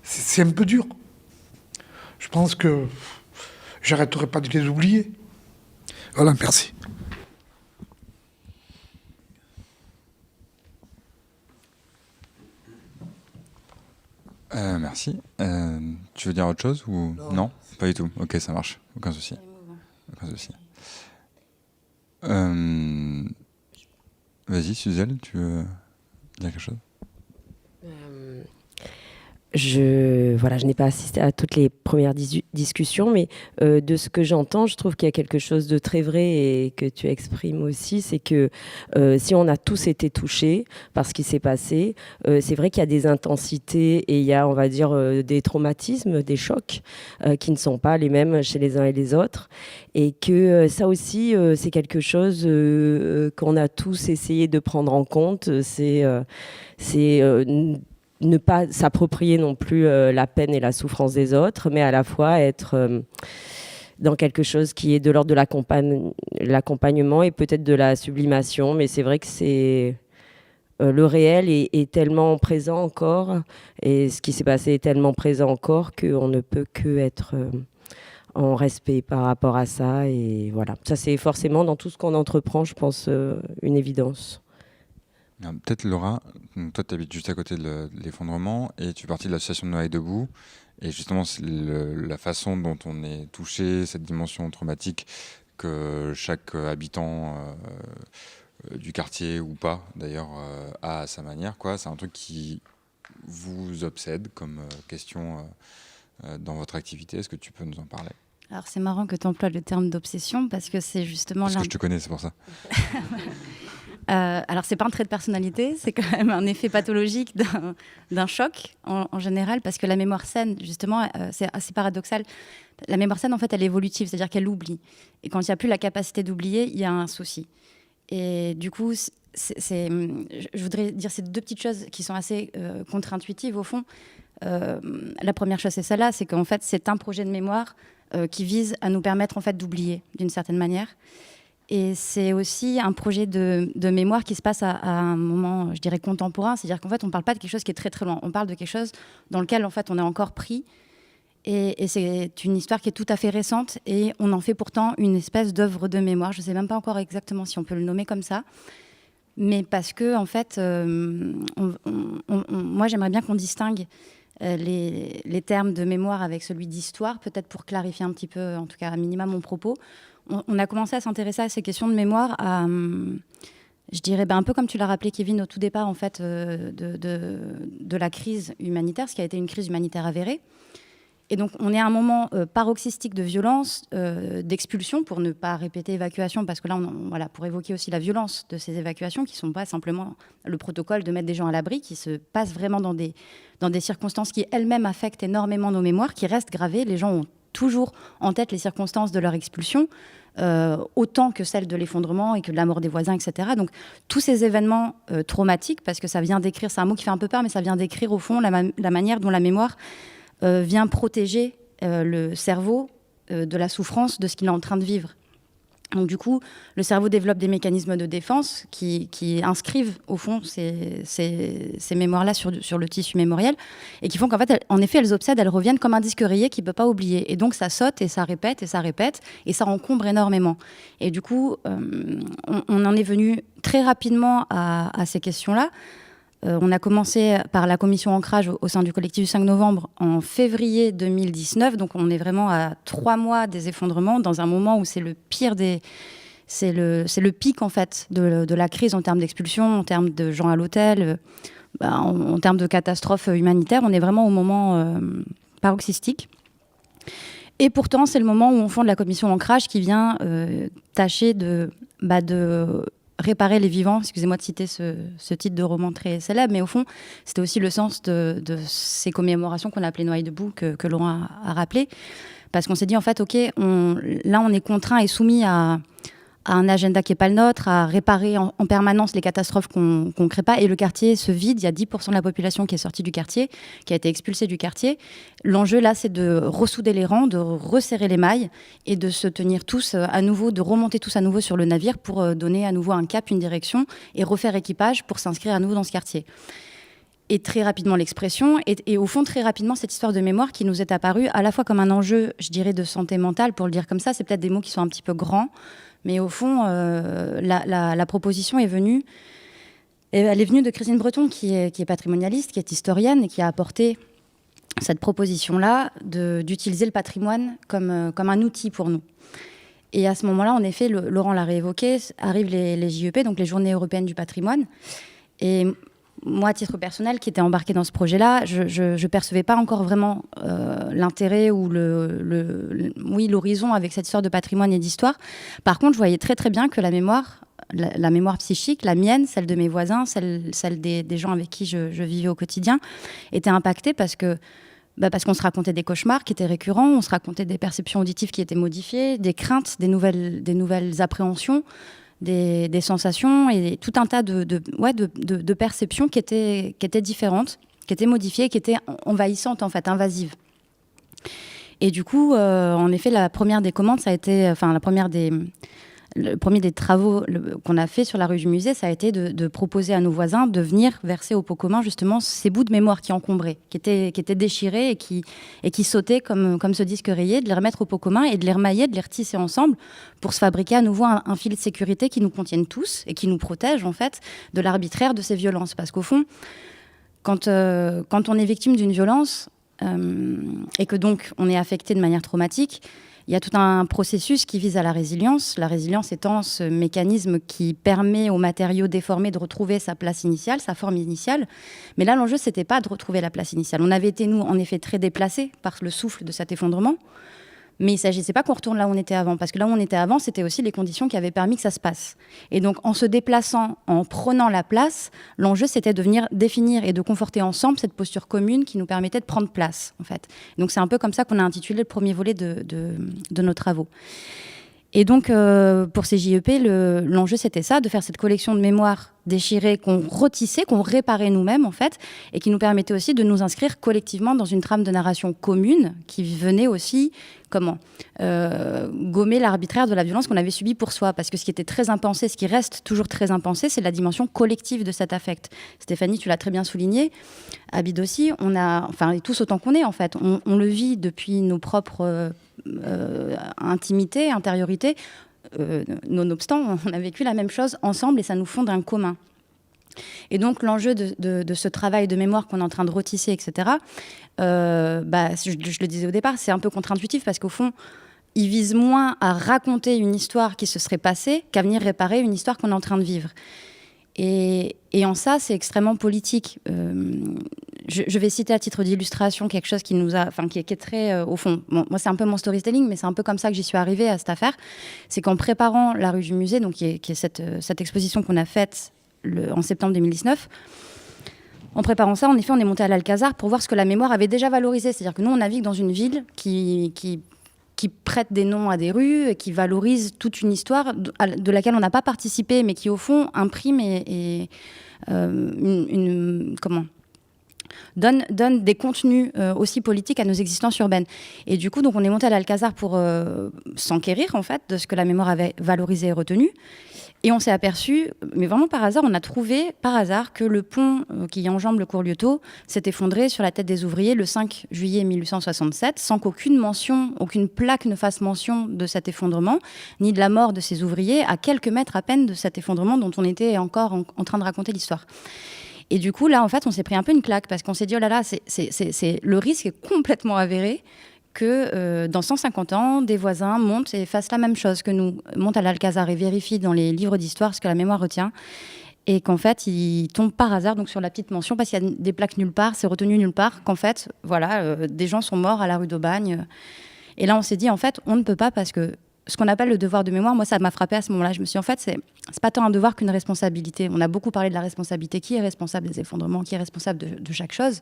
c'est un peu dur. Je pense que j'arrêterai pas de les oublier. Voilà, merci.
Merci. Tu veux dire autre chose ou non, pas du tout. Ok, ça marche. Aucun souci. Aucun souci. Vas-y, Suzelle, tu veux dire quelque chose?
Je n'ai pas assisté à toutes les premières discussions, mais de ce que j'entends, je trouve qu'il y a quelque chose de très vrai et que tu exprimes aussi, c'est que si on a tous été touchés par ce qui s'est passé, c'est vrai qu'il y a des intensités et il y a, on va dire, des traumatismes, des chocs qui ne sont pas les mêmes chez les uns et les autres, et que ça aussi, c'est quelque chose qu'on a tous essayé de prendre en compte. C'est ne pas s'approprier non plus la peine et la souffrance des autres, mais à la fois être dans quelque chose qui est de l'ordre de l'accompagnement et peut-être de la sublimation. Mais c'est vrai que le réel est tellement présent encore, et ce qui s'est passé est tellement présent encore qu'on ne peut que être en respect par rapport à ça. Et voilà, ça c'est forcément dans tout ce qu'on entreprend, je pense, une évidence.
Peut-être Laura, donc toi tu habites juste à côté de l'effondrement et tu fais partie de l'association de Noailles Debout. Et justement, c'est la façon dont on est touché, cette dimension traumatique que chaque habitant du quartier ou pas, d'ailleurs, a à sa manière, quoi. C'est un truc qui vous obsède comme question dans votre activité. Est-ce que tu peux nous en parler ?
Alors c'est marrant que tu emploies le terme d'obsession parce que c'est justement...
Parce que je te connais, c'est pour ça.
Alors c'est pas un trait de personnalité, c'est quand même un effet pathologique d'un choc en général, parce que la mémoire saine, justement, c'est assez paradoxal. La mémoire saine, en fait, elle est évolutive, c'est-à-dire qu'elle oublie. Et quand il n'y a plus la capacité d'oublier, il y a un souci. Et du coup, je voudrais dire ces deux petites choses qui sont assez contre-intuitives au fond. La première chose, c'est celle-là, c'est qu'en fait, c'est un projet de mémoire qui vise à nous permettre en fait d'oublier d'une certaine manière. Et c'est aussi un projet de mémoire qui se passe à un moment, je dirais, contemporain. C'est-à-dire qu'en fait, on ne parle pas de quelque chose qui est très très loin. On parle de quelque chose dans lequel en fait, on est encore pris. Et c'est une histoire qui est tout à fait récente. Et on en fait pourtant une espèce d'œuvre de mémoire. Je ne sais même pas encore exactement si on peut le nommer comme ça. Mais parce que, en fait, moi, j'aimerais bien qu'on distingue les termes de mémoire avec celui d'histoire, peut-être pour clarifier un petit peu, en tout cas à minima, mon propos. On a commencé à s'intéresser à ces questions de mémoire, je dirais un peu comme tu l'as rappelé, Kevin, au tout départ en fait, de la crise humanitaire, ce qui a été une crise humanitaire avérée. Et donc, on est à un moment paroxystique de violence, d'expulsion, pour ne pas répéter évacuation, parce que là, voilà, pour évoquer aussi la violence de ces évacuations, qui ne sont pas simplement le protocole de mettre des gens à l'abri, qui se passent vraiment dans des circonstances qui elles-mêmes affectent énormément nos mémoires, qui restent gravées. Les gens ont toujours en tête les circonstances de leur expulsion, autant que celles de l'effondrement et que de la mort des voisins, etc. Donc, tous ces événements traumatiques, parce que ça vient décrire, c'est un mot qui fait un peu peur, mais ça vient décrire, au fond, la manière dont la mémoire vient protéger le cerveau de la souffrance de ce qu'il est en train de vivre. Donc du coup, le cerveau développe des mécanismes de défense qui inscrivent au fond ces mémoires-là sur le tissu mémoriel et qui font qu'en fait, en effet, elles obsèdent, elles reviennent comme un disque rayé qui ne peut pas oublier. Et donc ça saute et ça répète et ça répète et ça encombre énormément. Et du coup, on en est venu très rapidement à ces questions-là. On a commencé par la commission ancrage au sein du collectif du 5 novembre en février 2019. Donc on est vraiment à 3 mois des effondrements, dans un moment où c'est le pire c'est le pic en fait de la crise en termes d'expulsion, en termes de gens à l'hôtel, en termes de catastrophes humanitaires. On est vraiment au moment paroxystique. Et pourtant, c'est le moment où on fonde la commission ancrage qui vient tâcher de réparer les vivants, excusez-moi de citer ce titre de roman très célèbre, mais au fond, c'était aussi le sens de ces commémorations qu'on a appelées Noailles debout, que Laurent a rappelé, parce qu'on s'est dit, en fait, OK, là, on est contraint et soumis à un agenda qui n'est pas le nôtre, à réparer en permanence les catastrophes qu'on ne crée pas, et le quartier se vide. Il y a 10% de la population qui est sortie du quartier, qui a été expulsée du quartier. L'enjeu, là, c'est de ressouder les rangs, de resserrer les mailles, et de se tenir tous à nouveau, de remonter tous à nouveau sur le navire pour donner à nouveau un cap, une direction, et refaire équipage pour s'inscrire à nouveau dans ce quartier. Et très rapidement l'expression, et au fond très rapidement cette histoire de mémoire qui nous est apparue à la fois comme un enjeu, je dirais, de santé mentale, pour le dire comme ça, c'est peut-être des mots qui sont un petit peu grands, mais au fond, la proposition est venue, elle est venue de Christine Breton, qui est patrimonialiste, qui est historienne, et qui a apporté cette proposition-là d'utiliser le patrimoine comme un outil pour nous. Et à ce moment-là, en effet, Laurent l'a réévoqué, arrivent les JEP, donc les Journées européennes du patrimoine. Et moi, à titre personnel, qui était embarquée dans ce projet-là, je ne percevais pas encore vraiment l'intérêt ou l'horizon avec cette histoire de patrimoine et d'histoire. Par contre, je voyais très très bien que la mémoire psychique, la mienne, celle de mes voisins, celle des gens avec qui je vivais au quotidien, était impactée parce qu'on se racontait des cauchemars qui étaient récurrents, on se racontait des perceptions auditives qui étaient modifiées, des craintes, des nouvelles appréhensions, des sensations et tout un tas de perceptions qui étaient différentes, qui étaient modifiées, qui étaient envahissantes, en fait, invasives. Et du coup, en effet, la première des commandes, ça a été, enfin, la première des le premier des travaux qu'on a fait sur la rue du Musée, ça a été de proposer à nos voisins de venir verser au pot commun justement ces bouts de mémoire qui encombraient, qui étaient déchirés et qui sautaient comme ce disque rayé, de les remettre au pot commun et de les remailler, de les retisser ensemble pour se fabriquer à nouveau un fil de sécurité qui nous contienne tous et qui nous protège en fait de l'arbitraire de ces violences. Parce qu'au fond, quand on est victime d'une violence et que donc on est affecté de manière traumatique, il y a tout un processus qui vise à la résilience étant ce mécanisme qui permet aux matériaux déformés de retrouver sa place initiale, sa forme initiale. Mais là, l'enjeu, c'était pas de retrouver la place initiale. On avait été, nous, en effet, très déplacés par le souffle de cet effondrement. Mais il ne s'agissait pas qu'on retourne là où on était avant, parce que là où on était avant, c'était aussi les conditions qui avaient permis que ça se passe. Et donc, en se déplaçant, en prenant la place, l'enjeu, c'était de venir définir et de conforter ensemble cette posture commune qui nous permettait de prendre place, en fait. Donc, c'est un peu comme ça qu'on a intitulé le premier volet de nos travaux. Et donc, pour ces JEP, l'enjeu, c'était ça, de faire cette collection de mémoires déchirées qu'on retissait, qu'on réparait nous-mêmes, en fait, et qui nous permettait aussi de nous inscrire collectivement dans une trame de narration commune qui venait aussi, gommer l'arbitraire de la violence qu'on avait subie pour soi. Parce que ce qui était très impensé, ce qui reste toujours très impensé, c'est la dimension collective de cet affect. Stéphanie, tu l'as très bien souligné, Abid aussi, et tous autant qu'on est, en fait, on le vit depuis nos propres intimité, intériorité, nonobstant, on a vécu la même chose ensemble et ça nous fonde un commun. Et donc l'enjeu de ce travail de mémoire qu'on est en train de retisser, etc., je le disais au départ, c'est un peu contre-intuitif parce qu'au fond, il vise moins à raconter une histoire qui se serait passée qu'à venir réparer une histoire qu'on est en train de vivre. Et en ça, c'est extrêmement politique. Je vais citer à titre d'illustration quelque chose qui nous a, qui est très au fond. Bon, moi, c'est un peu mon storytelling, mais c'est un peu comme ça que j'y suis arrivée à cette affaire. C'est qu'en préparant la rue du Musée, donc qui est cette exposition qu'on a faite en septembre 2019. En préparant ça, en effet, on est monté à l'Alcazar pour voir ce que la mémoire avait déjà valorisé. C'est-à-dire que nous, on navigue dans une ville qui prête des noms à des rues, et qui valorise toute une histoire de laquelle on n'a pas participé, mais qui, au fond, imprime donne des contenus aussi politiques à nos existences urbaines. Et du coup, donc, on est monté à l'Alcazar pour s'enquérir, en fait, de ce que la mémoire avait valorisé et retenu. Et on s'est aperçu, mais vraiment par hasard, on a trouvé par hasard que le pont qui enjambe le cours Liotto s'est effondré sur la tête des ouvriers le 5 juillet 1867, sans qu'aucune mention, aucune plaque ne fasse mention de cet effondrement, ni de la mort de ces ouvriers, à quelques mètres à peine de cet effondrement dont on était encore en train de raconter l'histoire. Et du coup, là, en fait, on s'est pris un peu une claque, parce qu'on s'est dit, oh là là, le risque est complètement avéré que dans 150 ans, des voisins montent et fassent la même chose que nous, montent à l'Alcazar et vérifient dans les livres d'histoire ce que la mémoire retient, et qu'en fait, ils tombent par hasard donc, sur la petite mention, parce qu'il y a des plaques nulle part, c'est retenu nulle part, qu'en fait, voilà, des gens sont morts à la rue d'Aubagne. Et là, on s'est dit, en fait, on ne peut pas, parce que ce qu'on appelle le devoir de mémoire, moi, ça m'a frappé à ce moment-là. Je me suis dit, en fait, c'est pas tant un devoir qu'une responsabilité. On a beaucoup parlé de la responsabilité. Qui est responsable des effondrements? Qui est responsable de chaque chose?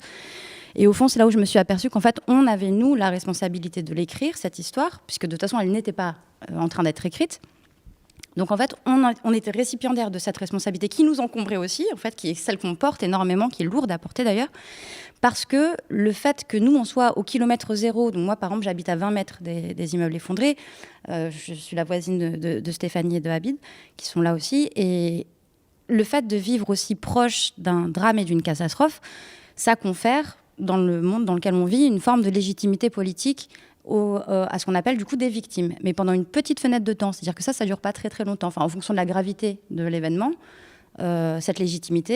Et au fond, c'est là où je me suis aperçue qu'en fait, on avait, nous, la responsabilité de l'écrire, cette histoire, puisque de toute façon, elle n'était pas en train d'être écrite. Donc, en fait, on était récipiendaire de cette responsabilité qui nous encombrait aussi, en fait, qui est celle qu'on porte énormément, qui est lourde à porter d'ailleurs, parce que le fait que nous, on soit au kilomètre zéro, donc moi, par exemple, j'habite à 20 mètres des immeubles effondrés, je suis la voisine de Stéphanie et de Abid, qui sont là aussi, et le fait de vivre aussi proche d'un drame et d'une catastrophe, ça confère, dans le monde dans lequel on vit, une forme de légitimité politique à ce qu'on appelle du coup des victimes, mais pendant une petite fenêtre de temps, c'est-à-dire que ça dure pas très très longtemps, enfin en fonction de la gravité de l'événement, cette légitimité,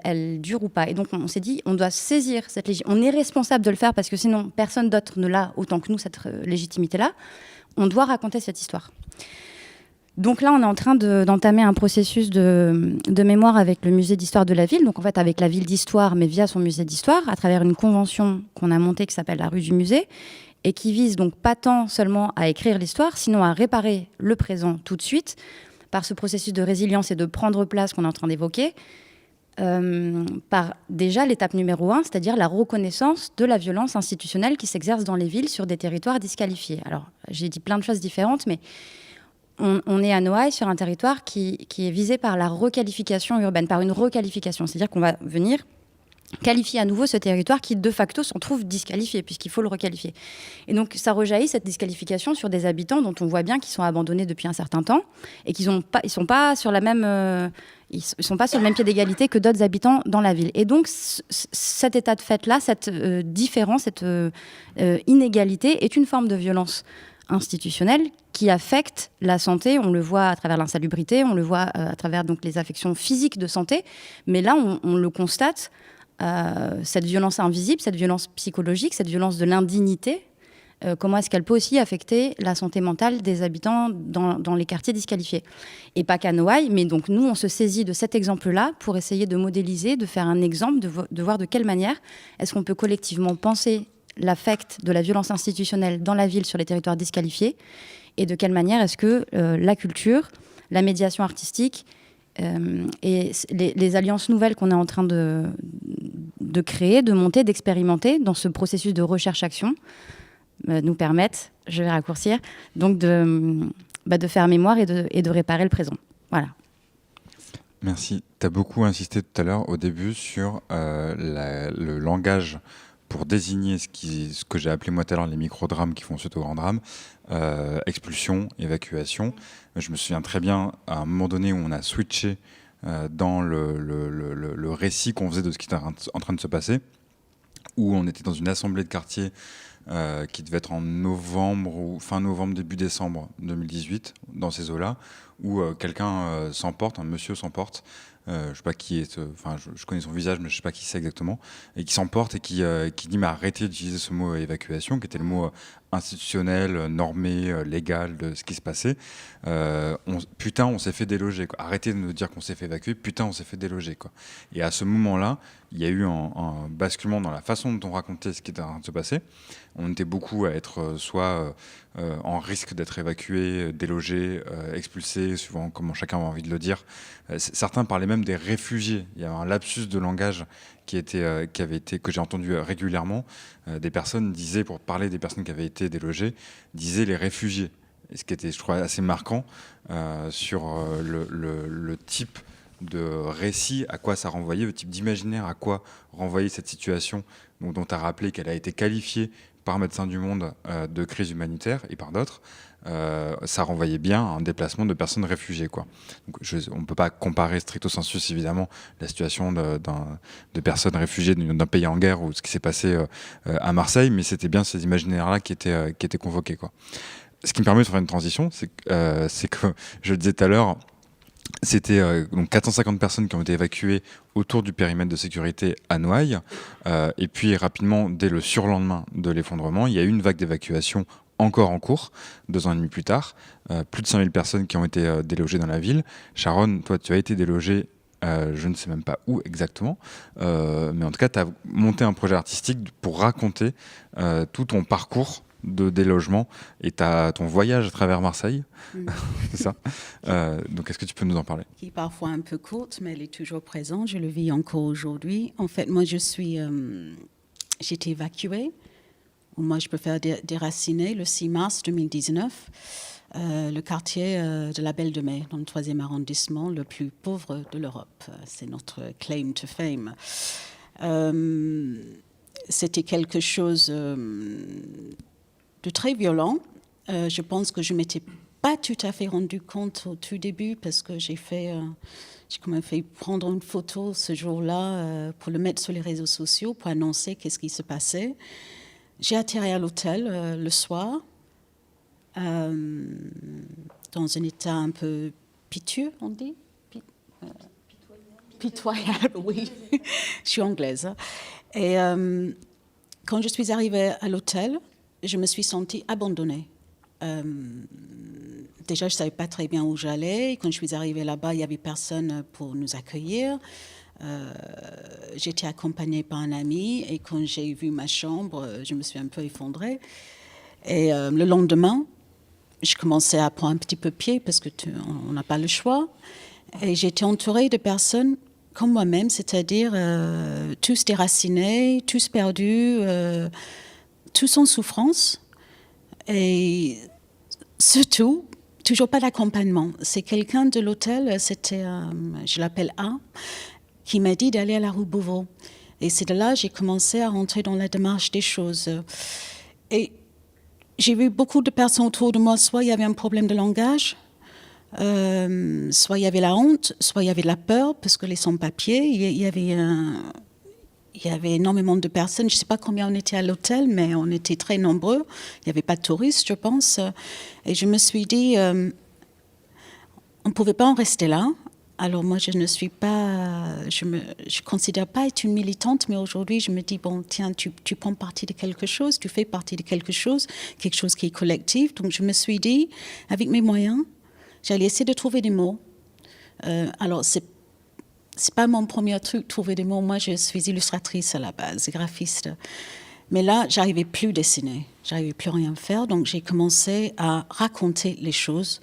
elle dure ou pas. Et donc on s'est dit, on doit saisir cette légitimité, on est responsable de le faire parce que sinon personne d'autre ne l'a autant que nous, cette légitimité-là, on doit raconter cette histoire. Donc là, on est en train d'entamer un processus de mémoire avec le musée d'histoire de la ville, donc en fait avec la ville d'histoire, mais via son musée d'histoire, à travers une convention qu'on a montée qui s'appelle la rue du musée, et qui vise donc pas tant seulement à écrire l'histoire, sinon à réparer le présent tout de suite, par ce processus de résilience et de prendre place qu'on est en train d'évoquer, par déjà l'étape numéro 1, c'est-à-dire la reconnaissance de la violence institutionnelle qui s'exerce dans les villes sur des territoires disqualifiés. Alors, j'ai dit plein de choses différentes, mais on est à Noailles sur un territoire qui est visé par la requalification urbaine, par une requalification. C'est-à-dire qu'on va venir qualifier à nouveau ce territoire qui, de facto, s'en trouve disqualifié, puisqu'il faut le requalifier. Et donc, ça rejaillit, cette disqualification, sur des habitants dont on voit bien qu'ils sont abandonnés depuis un certain temps et qu'ils ils sont pas sur la même... ils sont pas sur le même pied d'égalité que d'autres habitants dans la ville. Et donc, cet état de fait-là, cette différence, cette inégalité est une forme de violence institutionnelle qui affecte la santé. On le voit à travers l'insalubrité, on le voit à travers donc, les affections physiques de santé. Mais là, on le constate, cette violence invisible, cette violence psychologique, cette violence de l'indignité, comment est-ce qu'elle peut aussi affecter la santé mentale des habitants dans les quartiers disqualifiés. Et pas qu'à Noailles, mais donc nous, on se saisit de cet exemple-là pour essayer de modéliser, de faire un exemple, de voir de quelle manière est-ce qu'on peut collectivement penser l'affect de la violence institutionnelle dans la ville sur les territoires disqualifiés, et de quelle manière est-ce que la culture, la médiation artistique et les alliances nouvelles qu'on est en train de créer, de monter, d'expérimenter dans ce processus de recherche-action nous permettent, je vais raccourcir, donc de faire mémoire et de réparer le présent. Voilà.
Merci. Tu as beaucoup insisté tout à l'heure au début sur le langage pour désigner ce que j'ai appelé moi tout à l'heure les micro-drames qui font suite au grand drame, expulsion, évacuation. Je me souviens très bien à un moment donné où on a switché dans le récit qu'on faisait de ce qui était en train de se passer, où on était dans une assemblée de quartier qui devait être en novembre ou fin novembre, début décembre 2018, dans ces eaux-là, où quelqu'un s'emporte, un monsieur s'emporte, je sais pas qui est, enfin je connais son visage, mais je sais pas qui c'est exactement, et qui s'emporte et qui dit mais arrêtez d'utiliser ce mot évacuation, qui était le mot institutionnel, normé, légal de ce qui se passait. Putain, on s'est fait déloger, quoi. Arrêtez de nous dire qu'on s'est fait évacuer, putain, on s'est fait déloger, quoi. Et à ce moment-là, il y a eu un basculement dans la façon dont on racontait ce qui était en train de se passer. On était beaucoup à être soit en risque d'être évacué, délogé, expulsé, suivant comment chacun a envie de le dire. Certains parlaient même des réfugiés. Il y a un lapsus de langage que j'ai entendu régulièrement. Des personnes disaient, pour parler des personnes qui avaient été délogées, disaient les réfugiés. Et ce qui était, je crois, assez marquant sur le type de récit, à quoi ça renvoyait, le type d'imaginaire, à quoi renvoyait cette situation dont tu as rappelé qu'elle a été qualifiée par Médecins du Monde de crise humanitaire et par d'autres. Ça renvoyait bien à un déplacement de personnes réfugiées, quoi. Donc, on ne peut pas comparer stricto sensus, évidemment, la situation de personnes réfugiées d'un pays en guerre ou ce qui s'est passé à Marseille, mais c'était bien ces imaginaires-là qui étaient convoqués, quoi. Ce qui me permet de faire une transition, c'est que je le disais tout à l'heure, c'était donc 450 personnes qui ont été évacuées autour du périmètre de sécurité à Noailles. Et puis rapidement, dès le surlendemain de l'effondrement, il y a eu une vague d'évacuation encore en cours, 2 ans et demi plus tard. Plus de 5000 personnes qui ont été délogées dans la ville. Sharon, toi, tu as été délogée, je ne sais même pas où exactement, mais en tout cas, tu as monté un projet artistique pour raconter tout ton parcours de délogement et ton voyage à travers Marseille. C'est ça. Donc, est-ce que tu peux nous en parler?
Qui est parfois un peu courte, mais elle est toujours présente. Je le vis encore aujourd'hui. En fait, moi, j'ai été évacuée. Moi, je peux faire déraciner le 6 mars 2019. Le quartier de la Belle de Mai, dans le 3e arrondissement, le plus pauvre de l'Europe. C'est notre claim to fame. C'était quelque chose de très violent. Je pense que je ne m'étais pas tout à fait rendu compte au tout début parce que j'ai quand même fait prendre une photo ce jour-là pour le mettre sur les réseaux sociaux pour annoncer qu'est-ce qui se passait. J'ai atterri à l'hôtel le soir dans un état un peu piteux, on dit pitoyable, oui. Je suis anglaise. Hein. Et quand je suis arrivée à l'hôtel, je me suis sentie abandonnée. Déjà, je ne savais pas très bien où j'allais. Quand je suis arrivée là-bas, il n'y avait personne pour nous accueillir. J'étais accompagnée par un ami et quand j'ai vu ma chambre, je me suis un peu effondrée. Et le lendemain, je commençais à prendre un petit peu pied parce qu'on n'a pas le choix. Et j'étais entourée de personnes comme moi-même, c'est-à-dire tous déracinés, tous perdus, tous en souffrance. Et surtout, toujours pas d'accompagnement. C'est quelqu'un de l'hôtel, je l'appelle A, qui m'a dit d'aller à la rue Beauvau. Et c'est de là que j'ai commencé à rentrer dans la démarche des choses. Et j'ai vu beaucoup de personnes autour de moi, soit il y avait un problème de langage, soit il y avait la honte, soit il y avait de la peur, parce que les sans-papiers, il y avait énormément de personnes. Je ne sais pas combien on était à l'hôtel, mais on était très nombreux. Il n'y avait pas de touristes, je pense. Et je me suis dit, on ne pouvait pas en rester là. Alors moi, je ne suis pas, je considère pas être une militante, mais aujourd'hui, je me dis, bon, tiens, tu prends partie de quelque chose, tu fais partie de quelque chose qui est collectif. Donc je me suis dit, avec mes moyens, j'allais essayer de trouver des mots. Alors, c'est pas mon premier truc, trouver des mots. Moi, je suis illustratrice à la base, graphiste. Mais là, j'arrivais plus à dessiner, j'arrivais plus à rien faire. Donc j'ai commencé à raconter les choses.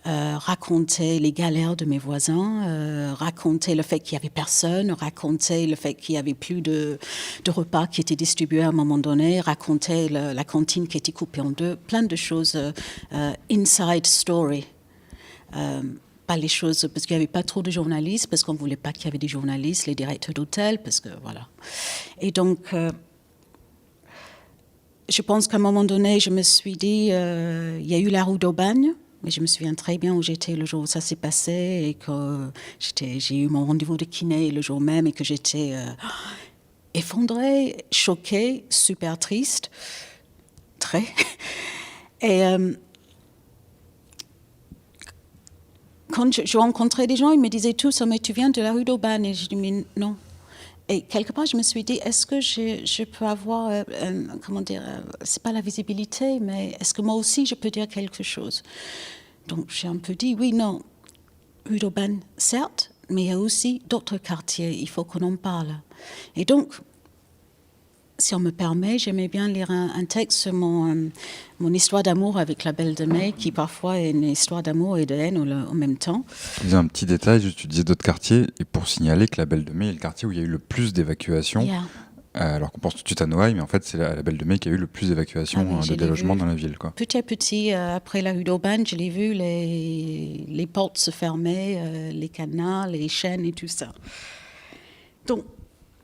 Raconter les galères de mes voisins, raconter le fait qu'il n'y avait personne, raconter le fait qu'il n'y avait plus de repas qui étaient distribués à un moment donné, raconter la cantine qui était coupée en deux, plein de choses, inside story. Pas les choses, parce qu'il n'y avait pas trop de journalistes, parce qu'on ne voulait pas qu'il y avait des journalistes, les directeurs d'hôtel, parce que voilà. Et donc, je pense qu'à un moment donné, je me suis dit, il y a eu la rue d'Aubagne. Mais je me souviens très bien où j'étais le jour où ça s'est passé et que j'ai eu mon rendez-vous de kiné le jour même et que j'étais effondrée, choquée, super triste, très. Et quand je rencontrais des gens, ils me disaient tous, mais tu viens de la rue d'Aubagne. Et je dis, mais non. Et quelque part, je me suis dit, est-ce que je peux avoir, comment dire, c'est pas la visibilité, mais est-ce que moi aussi je peux dire quelque chose? Donc j'ai un peu dit, oui, non, rue d'Aubagne, certes, mais il y a aussi d'autres quartiers, il faut qu'on en parle. Et donc, si on me permet, j'aimais bien lire un texte sur mon histoire d'amour avec la Belle de Mai, qui parfois est une histoire d'amour et de haine en même temps.
Je disais un petit détail, tu disais d'autres quartiers, et pour signaler que la Belle de Mai est le quartier où il y a eu le plus d'évacuations.
Yeah.
Alors qu'on pense tout de suite à Noailles, mais en fait c'est la Belle de Mai qui a eu le plus d'évacuations de délogement dans la ville, quoi.
Petit à petit, après la rue d'Aubagne, je l'ai vu, les portes se fermer, les cadenas, les chaînes et tout ça. Donc,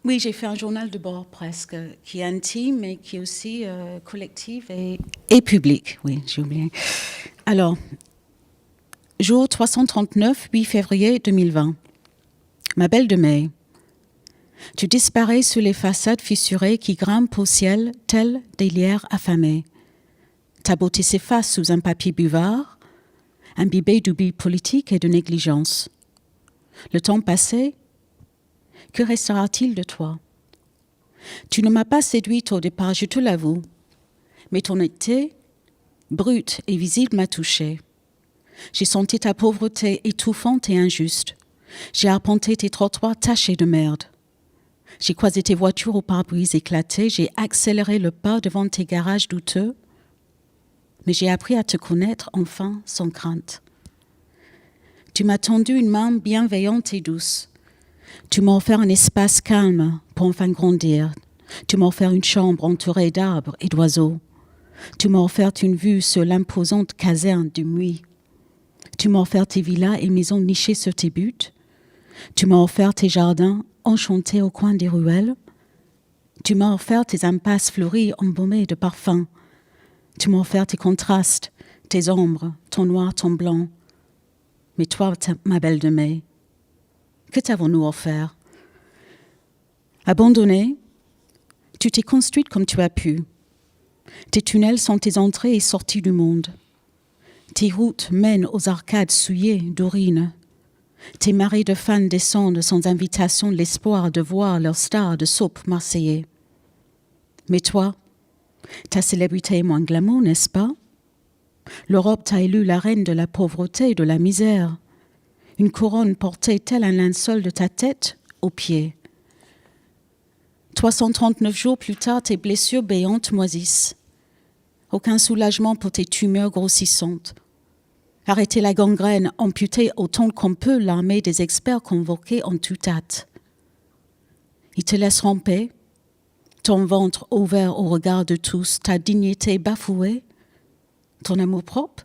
oui, j'ai fait un journal de bord presque, qui est intime, mais qui est aussi collectif et public. Oui, j'ai oublié. Alors, jour 339, 8 février 2020. Ma Belle de Mai. Tu disparais sous les façades fissurées qui grimpent au ciel, telles des lierres affamés. Ta beauté s'efface sous un papier buvard, imbibé d'oubli politique et de négligence. Le temps passé, que restera-t-il de toi? Tu ne m'as pas séduite au départ, je te l'avoue, mais ton honnêteté, brute et visible, m'a touchée. J'ai senti ta pauvreté étouffante et injuste. J'ai arpenté tes trottoirs tachés de merde. J'ai croisé tes voitures au pare-brise éclaté, j'ai accéléré le pas devant tes garages douteux, mais j'ai appris à te connaître enfin sans crainte. Tu m'as tendu une main bienveillante et douce. Tu m'as offert un espace calme pour enfin grandir. Tu m'as offert une chambre entourée d'arbres et d'oiseaux. Tu m'as offert une vue sur l'imposante caserne du Muy. Tu m'as offert tes villas et maisons nichées sur tes buttes. Tu m'as offert tes jardins enchantés au coin des ruelles. Tu m'as offert tes impasses fleuries embaumées de parfums. Tu m'as offert tes contrastes, tes ombres, ton noir, ton blanc. Mais toi, ma Belle de Mai, que t'avons-nous offert? Abandonnée, tu t'es construite comme tu as pu. Tes tunnels sont tes entrées et sorties du monde. Tes routes mènent aux arcades souillées d'urine. Tes marées de fans descendent sans invitation l'espoir de voir leur star de soap marseillais. Mais toi, ta célébrité est moins glamour, n'est-ce pas? L'Europe t'a élu la reine de la pauvreté et de la misère. Une couronne portée tel un linceul de ta tête aux pieds. 339 jours plus tard, tes blessures béantes moisissent. Aucun soulagement pour tes tumeurs grossissantes. Arrêter la gangrène, amputer autant qu'on peut l'armée des experts convoqués en toute hâte. Ils te laissent ramper, ton ventre ouvert au regard de tous, ta dignité bafouée, ton amour-propre,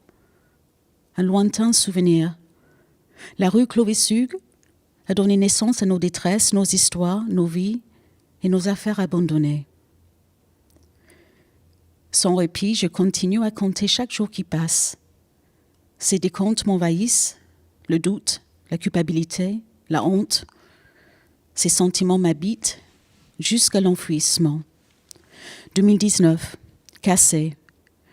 un lointain souvenir. La rue Clovis-Hugues a donné naissance à nos détresses, nos histoires, nos vies, et nos affaires abandonnées. Sans répit, je continue à compter chaque jour qui passe. Ces décomptes m'envahissent, le doute, la culpabilité, la honte. Ces sentiments m'habitent jusqu'à l'enfouissement. 2019, cassé,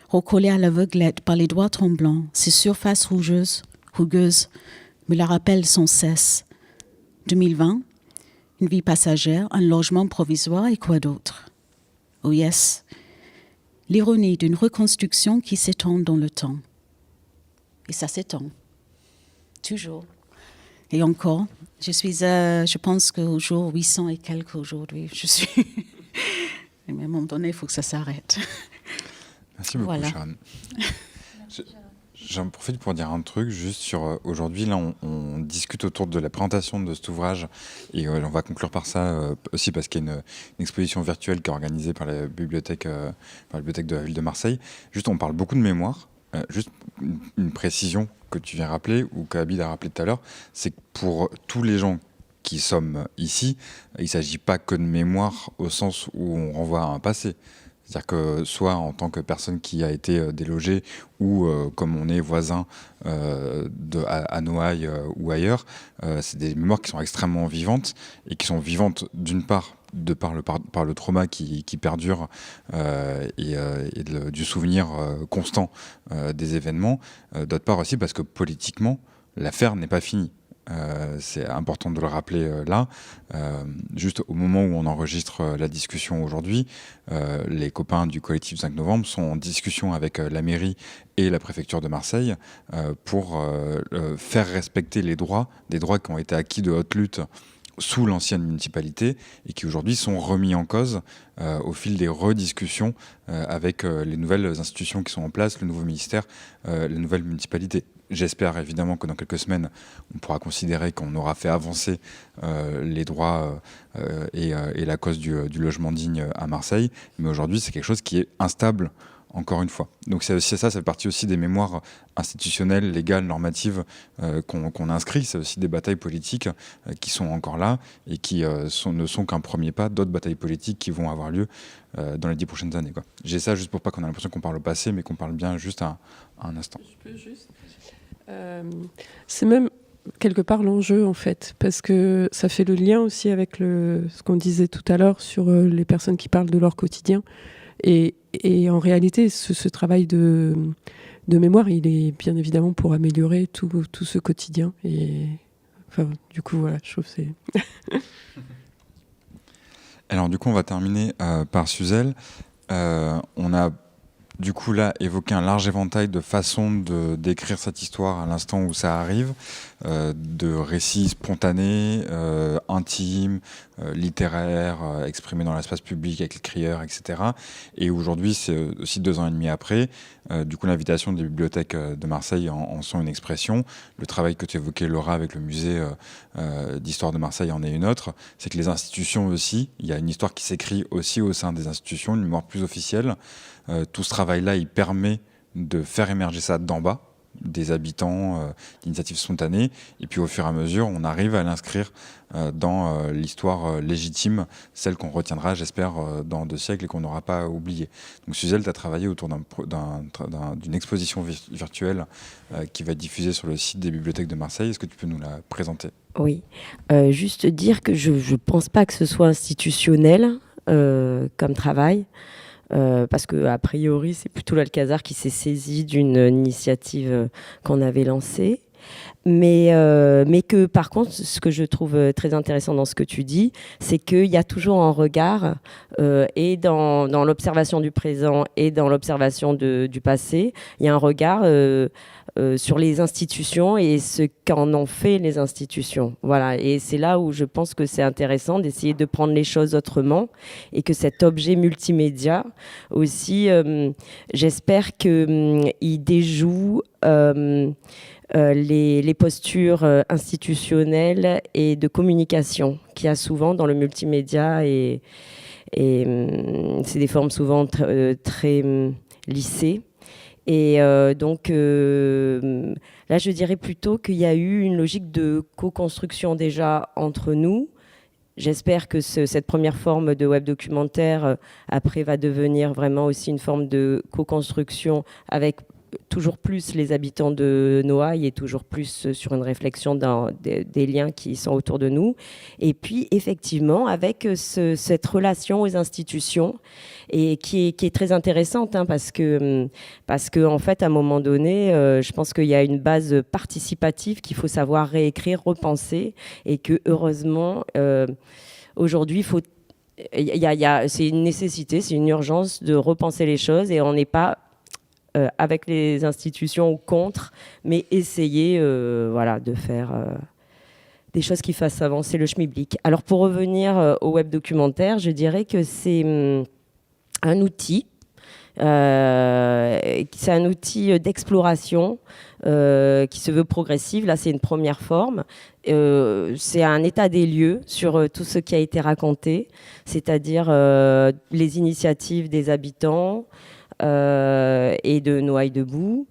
recollé à l'aveuglette par les doigts tremblants, ces surfaces rugueuses me la rappellent sans cesse. 2020, une vie passagère, un logement provisoire et quoi d'autre? Oh yes, l'ironie d'une reconstruction qui s'étend dans le temps. Et ça s'étend, toujours. Et encore, je pense qu'au jour 800 et quelques aujourd'hui, je suis... Mais à un moment donné, il faut que ça s'arrête.
Merci beaucoup,
voilà.
Sharon. J'en profite pour dire un truc juste sur aujourd'hui. Là, on discute autour de la présentation de cet ouvrage et on va conclure par ça aussi parce qu'il y a une exposition virtuelle qui est organisée par la bibliothèque de la ville de Marseille. Juste, on parle beaucoup de mémoire. Juste une précision que tu viens rappeler ou qu'Abid a rappelé tout à l'heure, c'est que pour tous les gens qui sommes ici, il ne s'agit pas que de mémoire au sens où on renvoie à un passé. C'est-à-dire que soit en tant que personne qui a été délogée ou comme on est voisin à Noailles ou ailleurs, c'est des mémoires qui sont extrêmement vivantes et qui sont vivantes d'une part par le trauma qui perdure du souvenir constant des événements, d'autre part aussi parce que politiquement, l'affaire n'est pas finie. C'est important de le rappeler là. Juste au moment où on enregistre la discussion aujourd'hui, les copains du collectif 5 novembre sont en discussion avec la mairie et la préfecture de Marseille pour faire respecter des droits qui ont été acquis de haute lutte sous l'ancienne municipalité et qui aujourd'hui sont remis en cause au fil des rediscussions avec les nouvelles institutions qui sont en place, le nouveau ministère, la nouvelle municipalité. J'espère évidemment que dans quelques semaines, on pourra considérer qu'on aura fait avancer les droits et la cause du logement digne à Marseille. Mais aujourd'hui, c'est quelque chose qui est instable, encore une fois. Donc c'est aussi ça fait partie aussi des mémoires institutionnelles, légales, normatives qu'on inscrit. C'est aussi des batailles politiques qui sont encore là et qui ne sont qu'un premier pas d'autres batailles politiques qui vont avoir lieu dans les 10 prochaines années, quoi. J'ai ça juste pour pas qu'on ait l'impression qu'on parle au passé, mais qu'on parle bien juste à un instant.
Je peux juste... c'est même quelque part l'enjeu en fait, parce que ça fait le lien aussi avec ce qu'on disait tout à l'heure sur les personnes qui parlent de leur quotidien. Et en réalité, ce travail de mémoire, il est bien évidemment pour améliorer tout ce quotidien. Et enfin, du coup, voilà, je trouve que c'est...
Alors du coup, on va terminer par Suzel. On a du coup là évoqué un large éventail de façons de décrire cette histoire à l'instant où ça arrive, de récits spontanés, intimes, littéraires, exprimés dans l'espace public avec les crieurs, etc. Et aujourd'hui, c'est aussi 2 ans et demi après, du coup l'invitation des bibliothèques de Marseille en sont une expression. Le travail que tu évoquais, Laura, avec le musée d'histoire de Marseille en est une autre. C'est que les institutions aussi, il y a une histoire qui s'écrit aussi au sein des institutions, une mémoire plus officielle. Tout ce travail-là, il permet de faire émerger ça d'en bas, des habitants, d'initiatives spontanées. Et puis au fur et à mesure, on arrive à l'inscrire dans l'histoire légitime, celle qu'on retiendra, j'espère, dans 2 siècles et qu'on n'aura pas oubliée. Donc Suzel, tu as travaillé autour d'une exposition virtuelle qui va être diffusée sur le site des bibliothèques de Marseille. Est-ce que tu peux nous la présenter ?
Oui, juste dire que je ne pense pas que ce soit institutionnel comme travail. Parce qu'a priori, c'est plutôt l'Alcazar qui s'est saisi d'une initiative qu'on avait lancée. Mais que par contre, ce que je trouve très intéressant dans ce que tu dis, c'est qu'il y a toujours un regard, et dans l'observation du présent et dans l'observation du passé, il y a un regard sur les institutions et ce qu'en ont fait les institutions. Voilà. Et c'est là où je pense que c'est intéressant d'essayer de prendre les choses autrement et que cet objet multimédia aussi, j'espère qu'il déjoue les postures institutionnelles et de communication qu'il y a souvent dans le multimédia et c'est des formes souvent très lissées. Et donc là, je dirais plutôt qu'il y a eu une logique de co-construction déjà entre nous. j'espère que cette première forme de web documentaire, après, va devenir vraiment aussi une forme de co-construction avec toujours plus les habitants de Noailles et toujours plus sur une réflexion des liens qui sont autour de nous. Et puis, effectivement, avec cette relation aux institutions et qui est très intéressante, hein, parce que en fait, à un moment donné, je pense qu'il y a une base participative qu'il faut savoir réécrire, repenser, et que heureusement, aujourd'hui, c'est une nécessité, c'est une urgence de repenser les choses, et on n'est pas avec les institutions ou contre, mais essayer de faire des choses qui fassent avancer le schmilblick. Alors pour revenir au web documentaire, je dirais que c'est un outil. C'est un outil d'exploration qui se veut progressif. Là, c'est une première forme. C'est un état des lieux sur tout ce qui a été raconté, c'est-à-dire les initiatives des habitants, et de Noailles debout,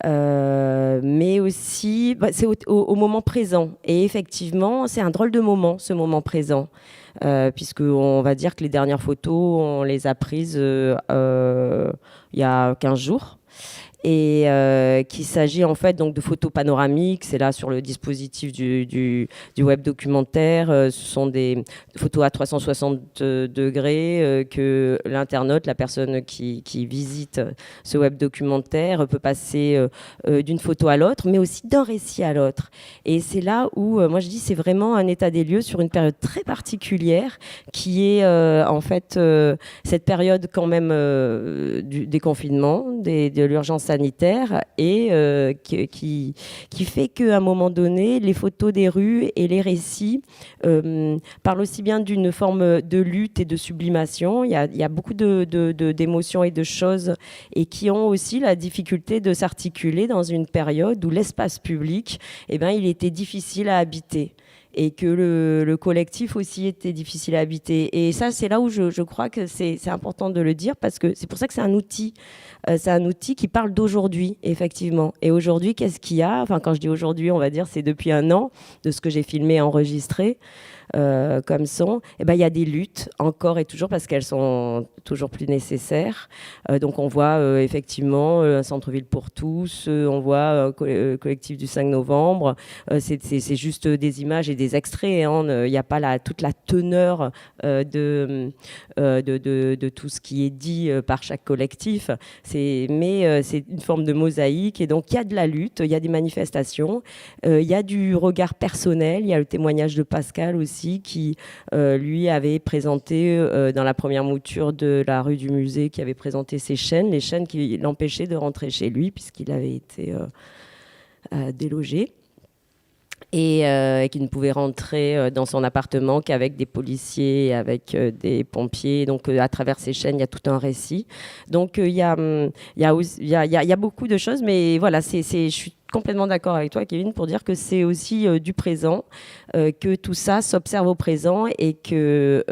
mais aussi c'est au moment présent. Et effectivement, c'est un drôle de moment, ce moment présent, puisqu'on va dire que les dernières photos, on les a prises il y a 15 jours. Et qu'il s'agit en fait donc de photos panoramiques. C'est là sur le dispositif du web documentaire. Ce sont des photos à 360 degrés que l'internaute, la personne qui visite ce web documentaire peut passer d'une photo à l'autre, mais aussi d'un récit à l'autre. Et c'est là où moi je dis c'est vraiment un état des lieux sur une période très particulière qui est en fait cette période quand même du déconfinement, de l'urgence sanitaire, et qui fait qu'à un moment donné, les photos des rues et les récits parlent aussi bien d'une forme de lutte et de sublimation. Il y a beaucoup d'émotions et de choses, et qui ont aussi la difficulté de s'articuler dans une période où l'espace public, il était difficile à habiter, et que le collectif aussi était difficile à habiter. Et ça, c'est là où je crois que c'est important de le dire, parce que c'est pour ça que c'est un outil. C'est un outil qui parle d'aujourd'hui, effectivement. Et aujourd'hui, qu'est-ce qu'il y a ? Enfin, quand je dis aujourd'hui, on va dire c'est depuis un an, de ce que j'ai filmé et enregistré comme son. Il y a des luttes, encore et toujours, parce qu'elles sont toujours plus nécessaires. Donc on voit effectivement un centre-ville pour tous, on voit collectif du 5 novembre. C'est juste des images et des extraits. Il n'y a pas toute la teneur de tout ce qui est dit par chaque collectif. Mais c'est une forme de mosaïque. Et donc il y a de la lutte, il y a des manifestations, il y a du regard personnel, il y a le témoignage de Pascal aussi, qui lui avait présenté dans la première mouture de la rue du Musée, qui avait présenté ses chaînes, les chaînes qui l'empêchaient de rentrer chez lui puisqu'il avait été délogé, et qui ne pouvait rentrer dans son appartement qu'avec des policiers, avec des pompiers. Donc à travers ces chaînes, il y a tout un récit. Donc il y a beaucoup de choses, mais voilà, je suis complètement d'accord avec toi, Kevin, pour dire que c'est aussi du présent, que tout ça s'observe au présent, et que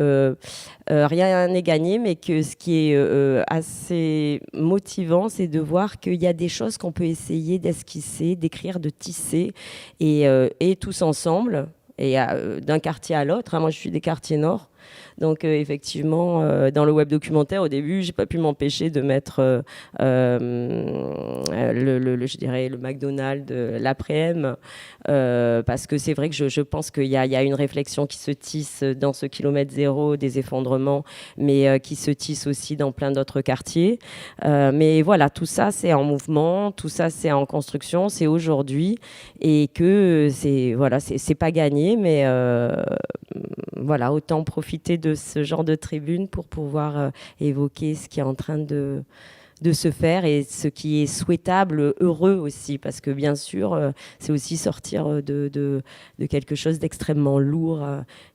rien n'est gagné, mais que ce qui est assez motivant, c'est de voir qu'il y a des choses qu'on peut essayer d'esquisser, d'écrire, de tisser, et tous ensemble, et d'un quartier à l'autre. Moi, je suis des quartiers nord. Donc effectivement, dans le web documentaire, au début, j'ai pas pu m'empêcher de mettre je dirais le McDonald's l'après-midi, parce que c'est vrai que je pense qu'il y a une réflexion qui se tisse dans ce kilomètre zéro des effondrements, mais qui se tisse aussi dans plein d'autres quartiers. Mais voilà, tout ça c'est en mouvement, tout ça c'est en construction, c'est aujourd'hui, et que c'est pas gagné, mais voilà, autant profiter de ce genre de tribune pour pouvoir évoquer ce qui est en train de se faire, et ce qui est souhaitable, heureux aussi, parce que bien sûr, c'est aussi sortir de quelque chose d'extrêmement lourd,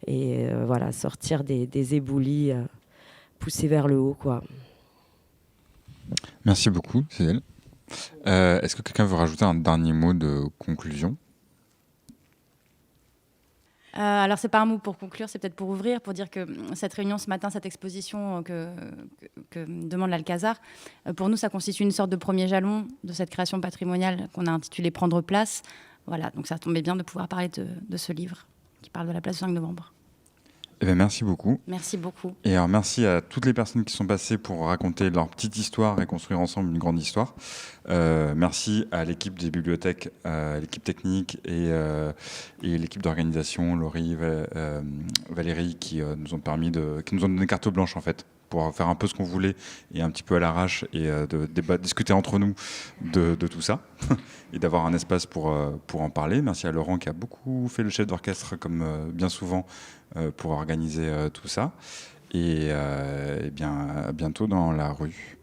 et voilà, sortir des éboulis, pousser vers le haut, quoi.
Merci beaucoup, Cécile. Est-ce que quelqu'un veut rajouter un dernier mot de conclusion ?
Alors, c'est pas un mot pour conclure, c'est peut-être pour ouvrir, pour dire que cette réunion ce matin, cette exposition que demande l'Alcazar, pour nous, ça constitue une sorte de premier jalon de cette création patrimoniale qu'on a intitulée « Prendre place ». Voilà, donc ça tombait bien de pouvoir parler de ce livre qui parle de la place du 5 novembre.
Eh bien, merci beaucoup.
Merci beaucoup.
Et alors, merci à toutes les personnes qui sont passées pour raconter leur petite histoire et construire ensemble une grande histoire. Merci à l'équipe des bibliothèques, à l'équipe technique et l'équipe d'organisation, Laurie, Valérie, qui nous ont permis qui nous ont donné carte blanche en fait, pour faire un peu ce qu'on voulait et un petit peu à l'arrache et discuter entre nous de tout ça et d'avoir un espace pour en parler. Merci à Laurent qui a beaucoup fait le chef d'orchestre comme bien souvent pour organiser tout ça et bien à bientôt dans la rue.